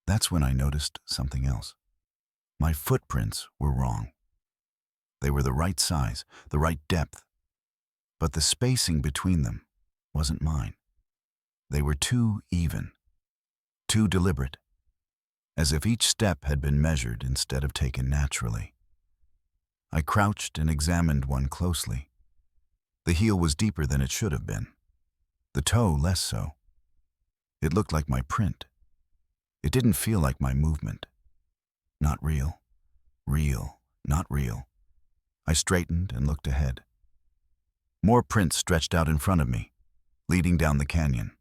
That's when I noticed something else. My footprints were wrong. They were the right size, the right depth, but the spacing between them wasn't mine. They were too even, too deliberate, as if each step had been measured instead of taken naturally. I crouched and examined one closely. The heel was deeper than it should have been, the toe less so. It looked like my print. It didn't feel like my movement. Not real. Real, not real. I straightened and looked ahead. More prints stretched out in front of me, leading down the canyon.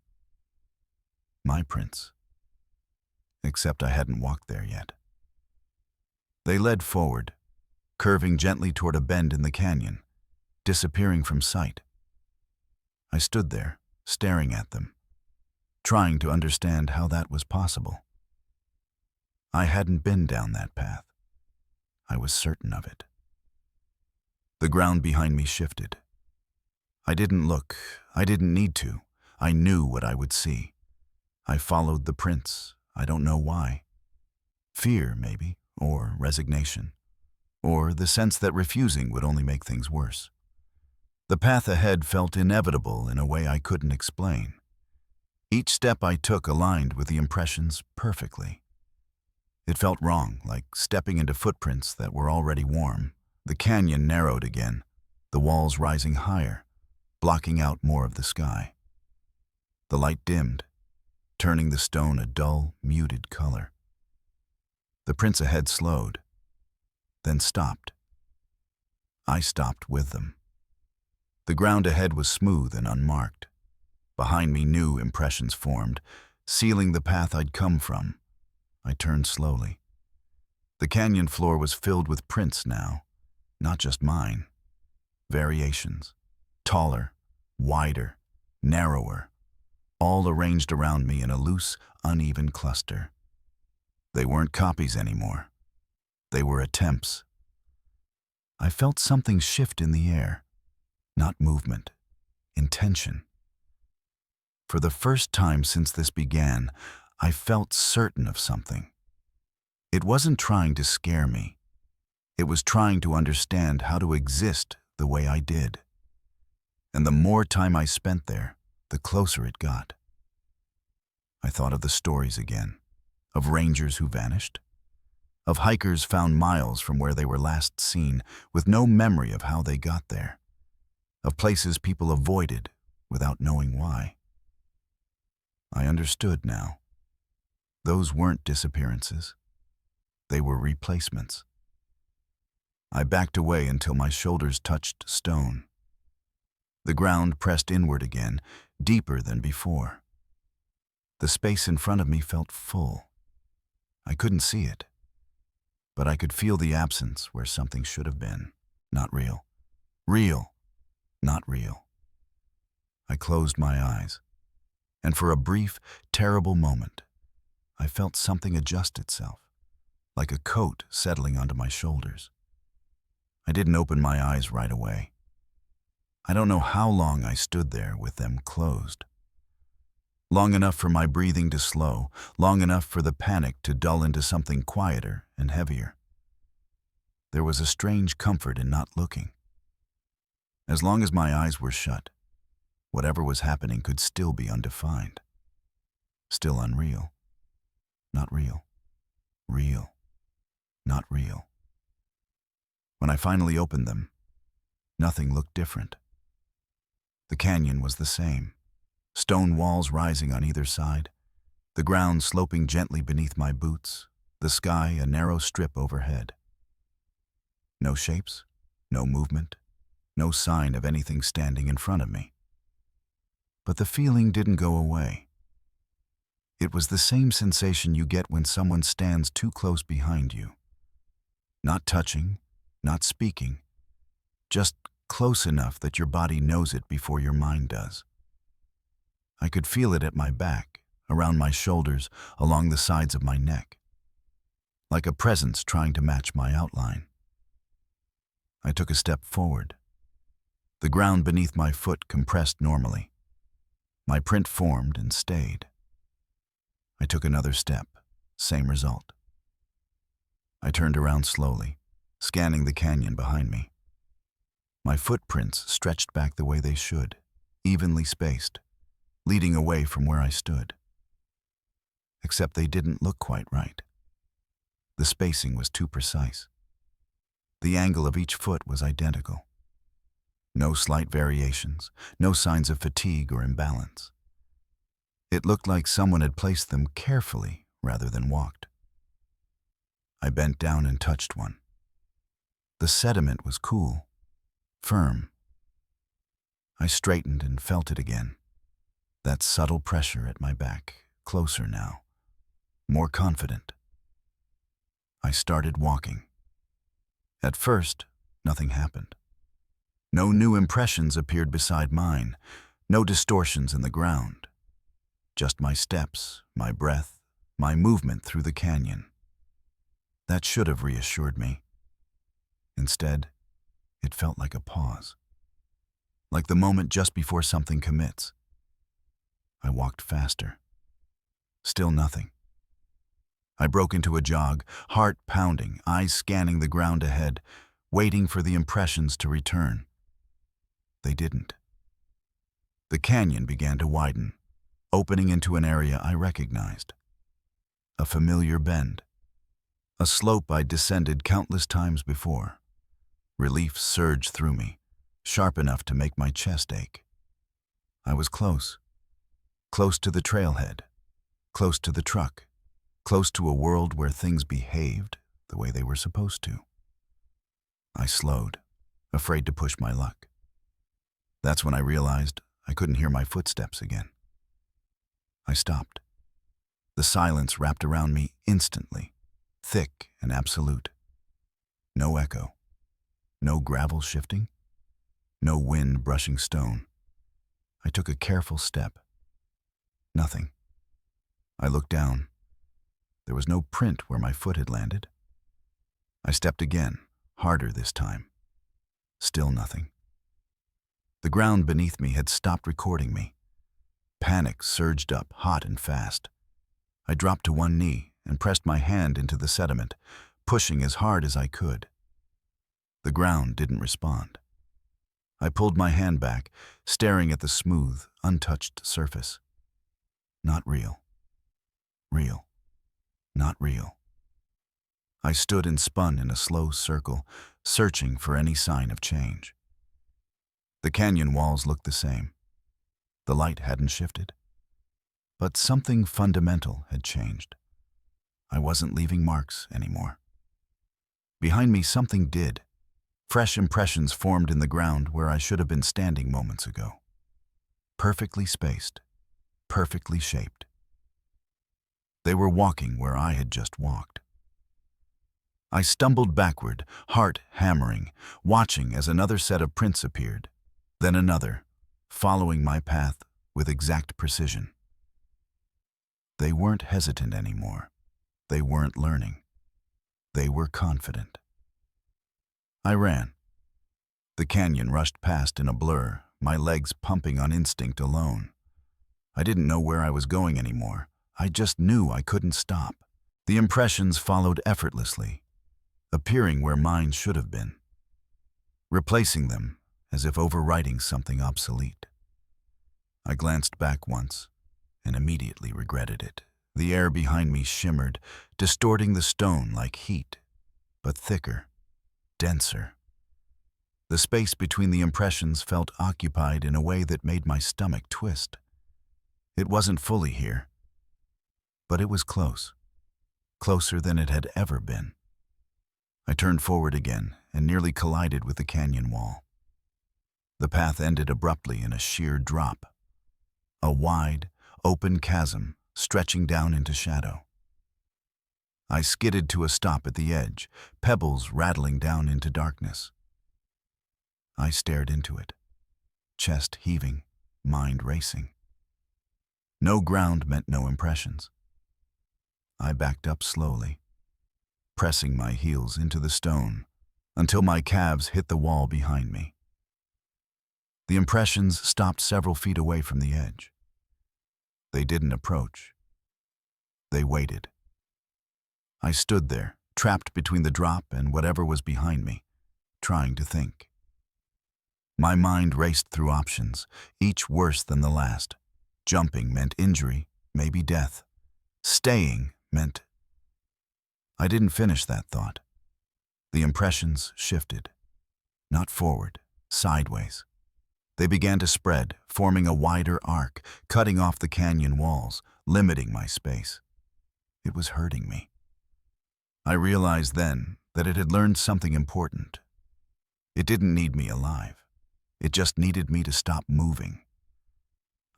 My prints. Except I hadn't walked there yet. They led forward, curving gently toward a bend in the canyon, disappearing from sight. I stood there, staring at them, trying to understand how that was possible. I hadn't been down that path. I was certain of it. The ground behind me shifted. I didn't look. I didn't need to. I knew what I would see. I followed the prints. I don't know why. Fear, maybe, or resignation, or the sense that refusing would only make things worse. The path ahead felt inevitable in a way I couldn't explain. Each step I took aligned with the impressions perfectly. It felt wrong, like stepping into footprints that were already warm. The canyon narrowed again, the walls rising higher, blocking out more of the sky. The light dimmed, turning the stone a dull, muted color. The prints ahead slowed, then stopped. I stopped with them. The ground ahead was smooth and unmarked. Behind me, new impressions formed, sealing the path I'd come from. I turned slowly. The canyon floor was filled with prints now, not just mine. Variations. Taller, wider, narrower, all arranged around me in a loose, uneven cluster. They weren't copies anymore. They were attempts. I felt something shift in the air. Not movement, intention. For the first time since this began, I felt certain of something. It wasn't trying to scare me. It was trying to understand how to exist the way I did. And the more time I spent there, the closer it got. I thought of the stories again, of rangers who vanished, of hikers found miles from where they were last seen with no memory of how they got there, of places people avoided without knowing why. I understood now. Those weren't disappearances. They were replacements. I backed away until my shoulders touched stone. The ground pressed inward again, deeper than before. The space in front of me felt full. I couldn't see it, but I could feel the absence where something should have been. Not real. Real. Not real. I closed my eyes, and for a brief, terrible moment, I felt something adjust itself, like a coat settling onto my shoulders. I didn't open my eyes right away. I don't know how long I stood there with them closed. Long enough for my breathing to slow, long enough for the panic to dull into something quieter and heavier. There was a strange comfort in not looking. As long as my eyes were shut, whatever was happening could still be undefined. Still unreal. Not real. Real. Not real. When I finally opened them, nothing looked different. The canyon was the same. Stone walls rising on either side, the ground sloping gently beneath my boots, the sky a narrow strip overhead. No shapes, no movement, no sign of anything standing in front of me. But the feeling didn't go away. It was the same sensation you get when someone stands too close behind you. Not touching, not speaking, just close enough that your body knows it before your mind does. I could feel it at my back, around my shoulders, along the sides of my neck, like a presence trying to match my outline. I took a step forward. The ground beneath my foot compressed normally. My print formed and stayed. I took another step, same result. I turned around slowly, scanning the canyon behind me. My footprints stretched back the way they should, evenly spaced, leading away from where I stood. Except they didn't look quite right. The spacing was too precise. The angle of each foot was identical. No slight variations, no signs of fatigue or imbalance. It looked like someone had placed them carefully rather than walked. I bent down and touched one. The sediment was cool, firm. I straightened and felt it again. That subtle pressure at my back, closer now, more confident. I started walking. At first, nothing happened. No new impressions appeared beside mine, no distortions in the ground. Just my steps, my breath, my movement through the canyon. That should have reassured me. Instead, it felt like a pause. Like the moment just before something commits. I walked faster. Still nothing. I broke into a jog, heart pounding, eyes scanning the ground ahead, waiting for the impressions to return. They didn't. The canyon began to widen, opening into an area I recognized. A familiar bend. A slope I'd descended countless times before. Relief surged through me, sharp enough to make my chest ache. I was close. Close to the trailhead. Close to the truck. Close to a world where things behaved the way they were supposed to. I slowed, afraid to push my luck. That's when I realized I couldn't hear my footsteps again. I stopped. The silence wrapped around me instantly, thick and absolute. No echo. No gravel shifting. No wind brushing stone. I took a careful step. Nothing. I looked down. There was no print where my foot had landed. I stepped again, harder this time. Still nothing. The ground beneath me had stopped recording me. Panic surged up, hot and fast. I dropped to one knee and pressed my hand into the sediment, pushing as hard as I could. The ground didn't respond. I pulled my hand back, staring at the smooth, untouched surface. Not real. Real. Not real. I stood and spun in a slow circle, searching for any sign of change. The canyon walls looked the same. The light hadn't shifted. But something fundamental had changed. I wasn't leaving marks anymore. Behind me, something did. Fresh impressions formed in the ground where I should have been standing moments ago. Perfectly spaced, perfectly shaped. They were walking where I had just walked. I stumbled backward, heart hammering, watching as another set of prints appeared, then another, following my path with exact precision. They weren't hesitant anymore. They weren't learning. They were confident. I ran. The canyon rushed past in a blur, my legs pumping on instinct alone. I didn't know where I was going anymore. I just knew I couldn't stop. The impressions followed effortlessly, appearing where mine should have been, replacing them as if overwriting something obsolete. I glanced back once and immediately regretted it. The air behind me shimmered, distorting the stone like heat, but thicker, denser. The space between the impressions felt occupied in a way that made my stomach twist. It wasn't fully here, but it was close, closer than it had ever been. I turned forward again and nearly collided with the canyon wall. The path ended abruptly in a sheer drop, a wide, open chasm stretching down into shadow. I skidded to a stop at the edge, pebbles rattling down into darkness. I stared into it, chest heaving, mind racing. No ground meant no impressions. I backed up slowly, pressing my heels into the stone until my calves hit the wall behind me. The impressions stopped several feet away from the edge. They didn't approach. They waited. I stood there, trapped between the drop and whatever was behind me, trying to think. My mind raced through options, each worse than the last. Jumping meant injury, maybe death. Staying meant... I didn't finish that thought. The impressions shifted. Not forward, sideways. They began to spread, forming a wider arc, cutting off the canyon walls, limiting my space. It was hurting me. I realized then that it had learned something important. It didn't need me alive. It just needed me to stop moving.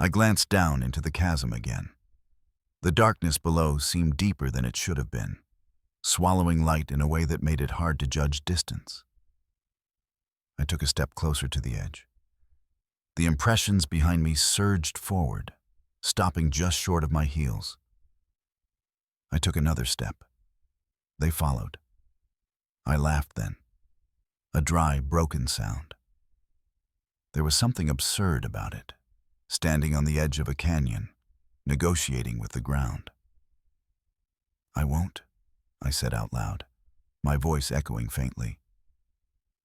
I glanced down into the chasm again. The darkness below seemed deeper than it should have been, swallowing light in a way that made it hard to judge distance. I took a step closer to the edge. The impressions behind me surged forward, stopping just short of my heels. I took another step. They followed. I laughed then. A dry, broken sound. There was something absurd about it, standing on the edge of a canyon, negotiating with the ground. "I won't," I said out loud, my voice echoing faintly.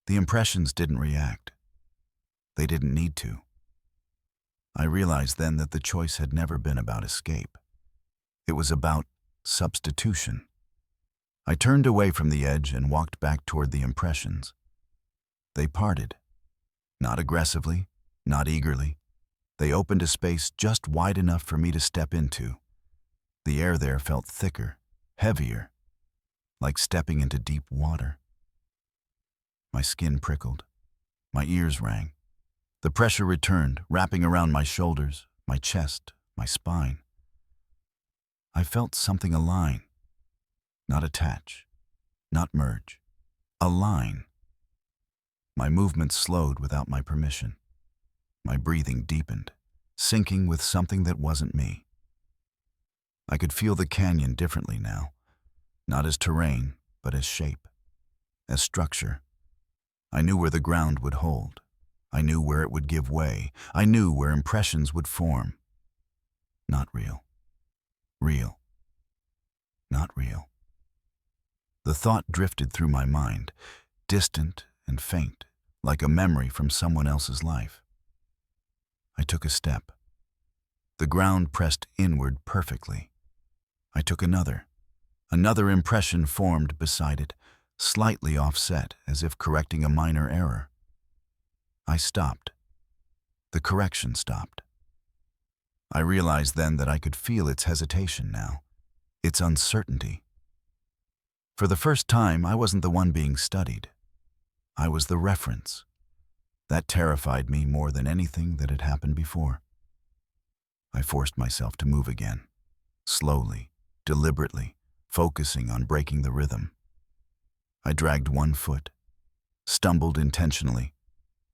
The impressions didn't react. They didn't need to. I realized then that the choice had never been about escape. It was about substitution. I turned away from the edge and walked back toward the impressions. They parted. Not aggressively, not eagerly. They opened a space just wide enough for me to step into. The air there felt thicker, heavier, like stepping into deep water. My skin prickled. My ears rang. The pressure returned, wrapping around my shoulders, my chest, my spine. I felt something align. Not attach, not merge. Align. My movements slowed without my permission. My breathing deepened, syncing with something that wasn't me. I could feel the canyon differently now, not as terrain, but as shape, as structure. I knew where the ground would hold. I knew where it would give way. I knew where impressions would form. Not real. Real. Not real. The thought drifted through my mind, distant and faint, like a memory from someone else's life. I took a step. The ground pressed inward perfectly. I took another. Another impression formed beside it, slightly offset, as if correcting a minor error. I stopped. The correction stopped. I realized then that I could feel its hesitation now, its uncertainty. For the first time, I wasn't the one being studied. I was the reference. That terrified me more than anything that had happened before. I forced myself to move again, slowly, deliberately, focusing on breaking the rhythm. I dragged one foot, stumbled intentionally,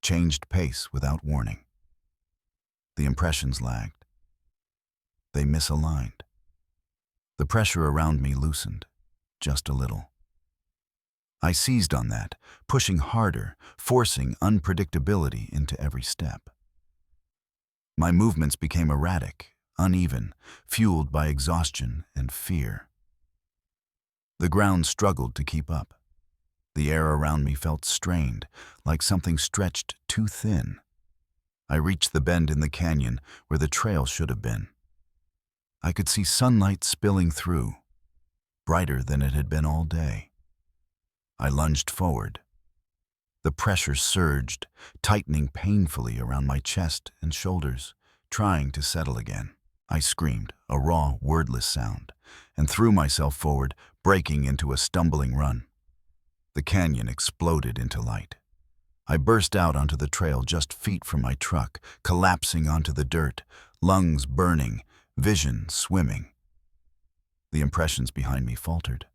changed pace without warning. The impressions lagged. They misaligned. The pressure around me loosened, just a little. I seized on that, pushing harder, forcing unpredictability into every step. My movements became erratic, uneven, fueled by exhaustion and fear. The ground struggled to keep up. The air around me felt strained, like something stretched too thin. I reached the bend in the canyon where the trail should have been. I could see sunlight spilling through, brighter than it had been all day. I lunged forward. The pressure surged, tightening painfully around my chest and shoulders, trying to settle again. I screamed, a raw, wordless sound, and threw myself forward, breaking into a stumbling run. The canyon exploded into light. I burst out onto the trail just feet from my truck, collapsing onto the dirt, lungs burning, vision swimming. The impressions behind me faltered.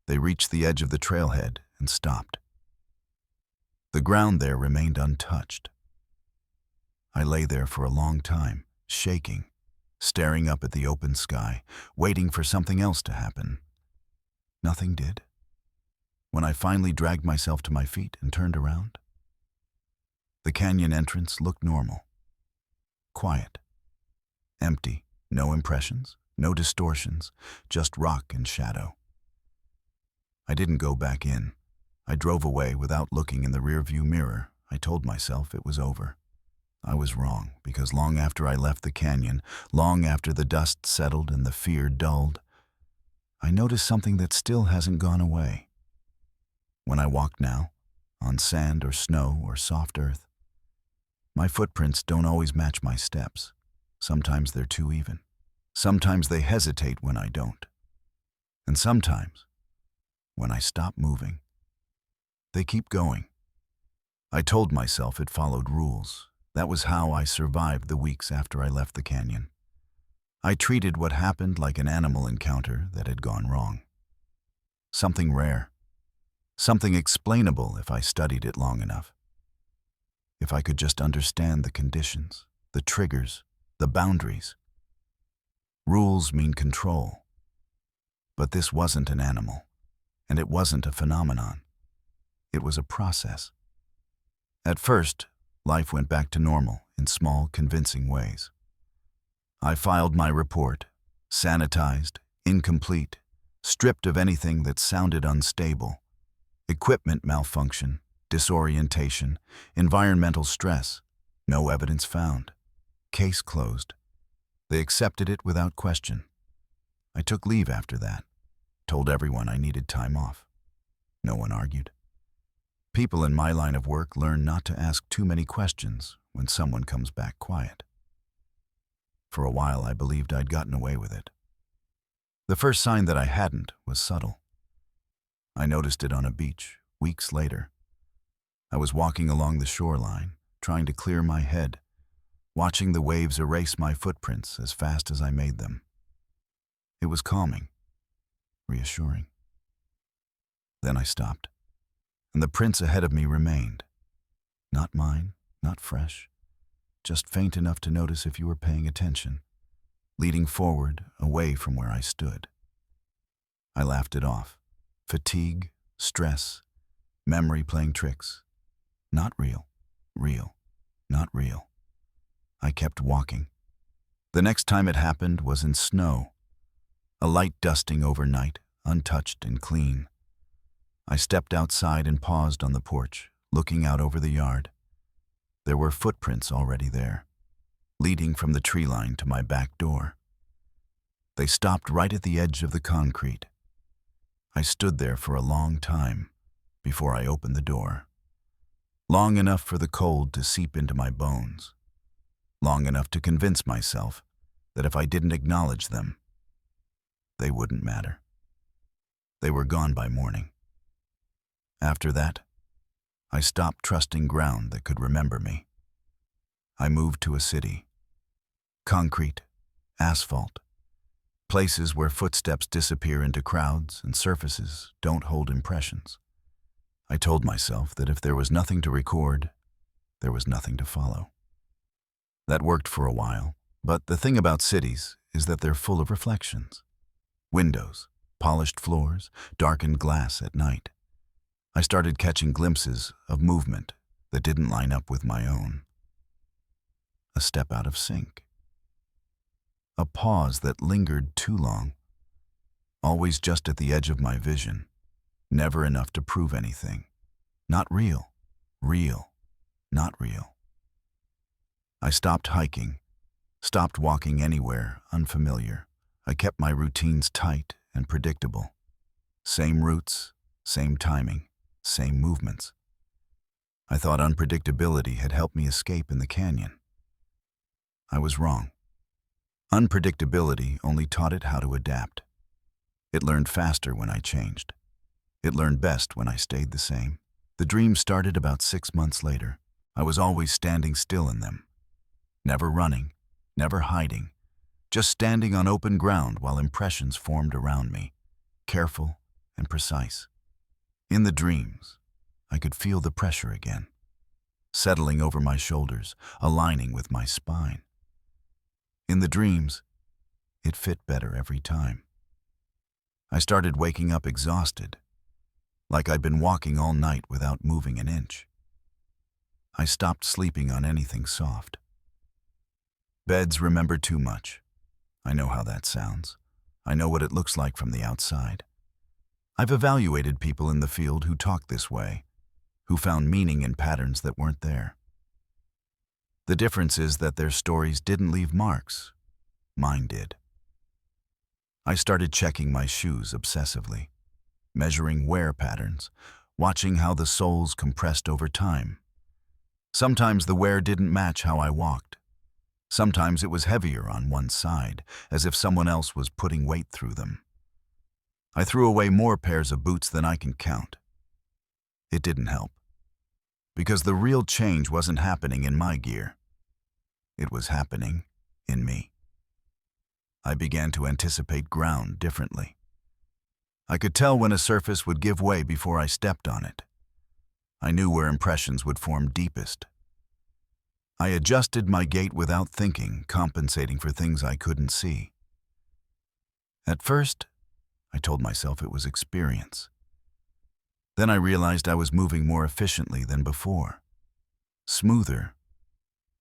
They reached the edge of the trailhead and stopped. The ground there remained untouched. I lay there for a long time, shaking, staring up at the open sky, waiting for something else to happen. Nothing did. When I finally dragged myself to my feet and turned around, the canyon entrance looked normal. Quiet. Empty. No impressions, no distortions, just rock and shadow. I didn't go back in. I drove away without looking in the rearview mirror. I told myself it was over. I was wrong, because long after I left the canyon, long after the dust settled and the fear dulled, I noticed something that still hasn't gone away. When I walk now, on sand or snow or soft earth, my footprints don't always match my steps. Sometimes they're too even. Sometimes they hesitate when I don't. And sometimes, when I stop moving, they keep going. I told myself it followed rules. That was how I survived the weeks after I left the canyon. I treated what happened like an animal encounter that had gone wrong. Something rare. Something explainable if I studied it long enough. If I could just understand the conditions, the triggers, the boundaries. Rules mean control. But this wasn't an animal, and it wasn't a phenomenon. It was a process. At first, life went back to normal in small, convincing ways. I filed my report, sanitized, incomplete, stripped of anything that sounded unstable. Equipment malfunction, disorientation, environmental stress, no evidence found. Case closed. They accepted it without question. I took leave after that, told everyone I needed time off. No one argued. People in my line of work learn not to ask too many questions when someone comes back quiet. For a while, I believed I'd gotten away with it. The first sign that I hadn't was subtle. I noticed it on a beach, weeks later. I was walking along the shoreline, trying to clear my head, watching the waves erase my footprints as fast as I made them. It was calming, reassuring. Then I stopped, and the prints ahead of me remained. Not mine, not fresh, just faint enough to notice if you were paying attention, leading forward, away from where I stood. I laughed it off. Fatigue, stress, memory playing tricks. Not real, real, not real. I kept walking. The next time it happened was in snow. A light dusting overnight, untouched and clean. I stepped outside and paused on the porch, looking out over the yard. There were footprints already there, leading from the tree line to my back door. They stopped right at the edge of the concrete. I stood there for a long time before I opened the door. Long enough for the cold to seep into my bones. Long enough to convince myself that if I didn't acknowledge them, they wouldn't matter. They were gone by morning. After that, I stopped trusting ground that could remember me. I moved to a city. Concrete, asphalt, places where footsteps disappear into crowds and surfaces don't hold impressions. I told myself that if there was nothing to record, there was nothing to follow. That worked for a while, but the thing about cities is that they're full of reflections. Windows, polished floors, darkened glass at night. I started catching glimpses of movement that didn't line up with my own. A step out of sync. A pause that lingered too long. Always just at the edge of my vision. Never enough to prove anything. Not real. Real. Not real. I stopped hiking. Stopped walking anywhere unfamiliar. I kept my routines tight and predictable. Same routes, same timing, same movements. I thought unpredictability had helped me escape in the canyon. I was wrong. Unpredictability only taught it how to adapt. It learned faster when I changed. It learned best when I stayed the same. The dreams started about 6 months later. I was always standing still in them. Never running, never hiding, just standing on open ground while impressions formed around me, careful and precise. In the dreams, I could feel the pressure again, settling over my shoulders, aligning with my spine. In the dreams, it fit better every time. I started waking up exhausted, like I'd been walking all night without moving an inch. I stopped sleeping on anything soft. Beds remember too much. I know how that sounds. I know what it looks like from the outside. I've evaluated people in the field who talk this way, who found meaning in patterns that weren't there. The difference is that their stories didn't leave marks. Mine did. I started checking my shoes obsessively, measuring wear patterns, watching how the soles compressed over time. Sometimes the wear didn't match how I walked. Sometimes it was heavier on one side, as if someone else was putting weight through them. I threw away more pairs of boots than I can count. It didn't help, because the real change wasn't happening in my gear. It was happening in me. I began to anticipate ground differently. I could tell when a surface would give way before I stepped on it. I knew where impressions would form deepest. I adjusted my gait without thinking, compensating for things I couldn't see. At first, I told myself it was experience. Then I realized I was moving more efficiently than before. Smoother,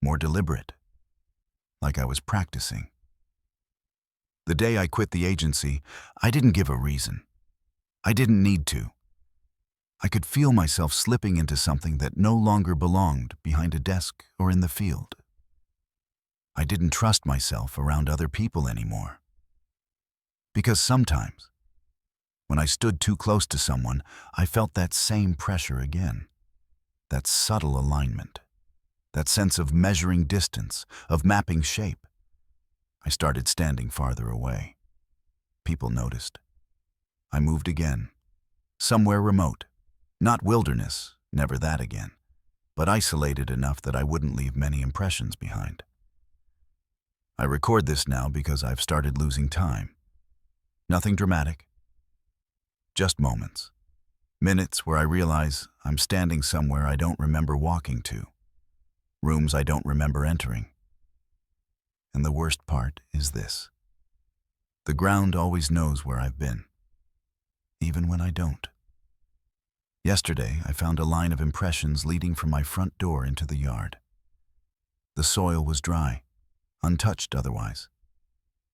more deliberate, like I was practicing. The day I quit the agency, I didn't give a reason. I didn't need to. I could feel myself slipping into something that no longer belonged behind a desk or in the field. I didn't trust myself around other people anymore. Because sometimes, when I stood too close to someone, I felt that same pressure again. That subtle alignment. That sense of measuring distance, of mapping shape. I started standing farther away. People noticed. I moved again. Somewhere remote. Not wilderness, never that again, but isolated enough that I wouldn't leave many impressions behind. I record this now because I've started losing time. Nothing dramatic. Just moments. Minutes where I realize I'm standing somewhere I don't remember walking to. Rooms I don't remember entering. And the worst part is this. The ground always knows where I've been, even when I don't. Yesterday, I found a line of impressions leading from my front door into the yard. The soil was dry, untouched otherwise.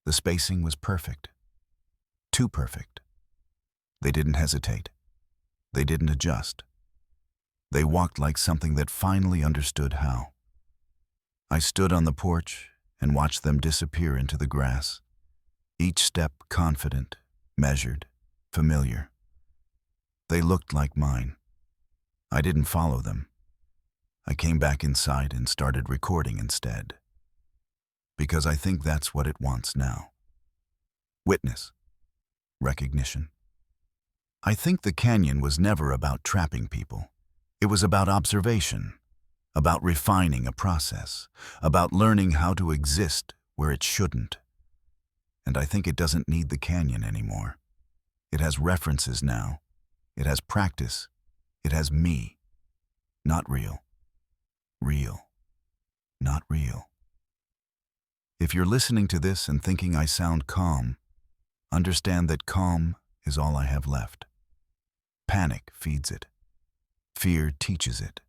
The spacing was perfect. Too perfect. They didn't hesitate. They didn't adjust. They walked like something that finally understood how. I stood on the porch and watched them disappear into the grass, each step confident, measured, familiar. They looked like mine. I didn't follow them. I came back inside and started recording instead. Because I think that's what it wants now. Witness. Recognition. I think the canyon was never about trapping people. It was about observation, about refining a process, about learning how to exist where it shouldn't. And I think it doesn't need the canyon anymore. It has references now. It has practice. It has me. Not real. Real. Not real. If you're listening to this and thinking I sound calm, understand that calm is all I have left. Panic feeds it. Fear teaches it.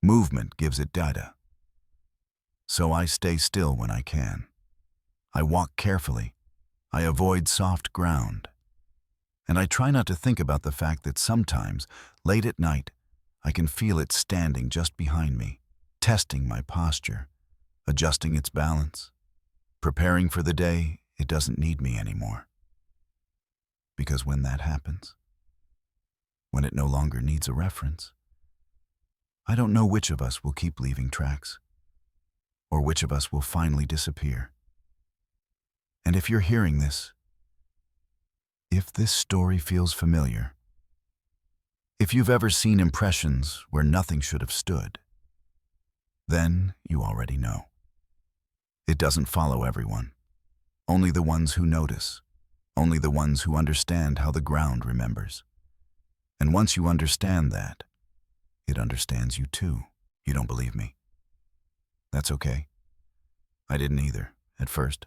Movement gives it data. So I stay still when I can. I walk carefully. I avoid soft ground. And I try not to think about the fact that sometimes, late at night, I can feel it standing just behind me, testing my posture, adjusting its balance, preparing for the day it doesn't need me anymore. Because when that happens, when it no longer needs a reference, I don't know which of us will keep leaving tracks, or which of us will finally disappear. And if you're hearing this, if this story feels familiar, if you've ever seen impressions where nothing should have stood, then you already know. It doesn't follow everyone, only the ones who notice, only the ones who understand how the ground remembers. And once you understand that, it understands you too. You don't believe me? That's okay. I didn't either, at first.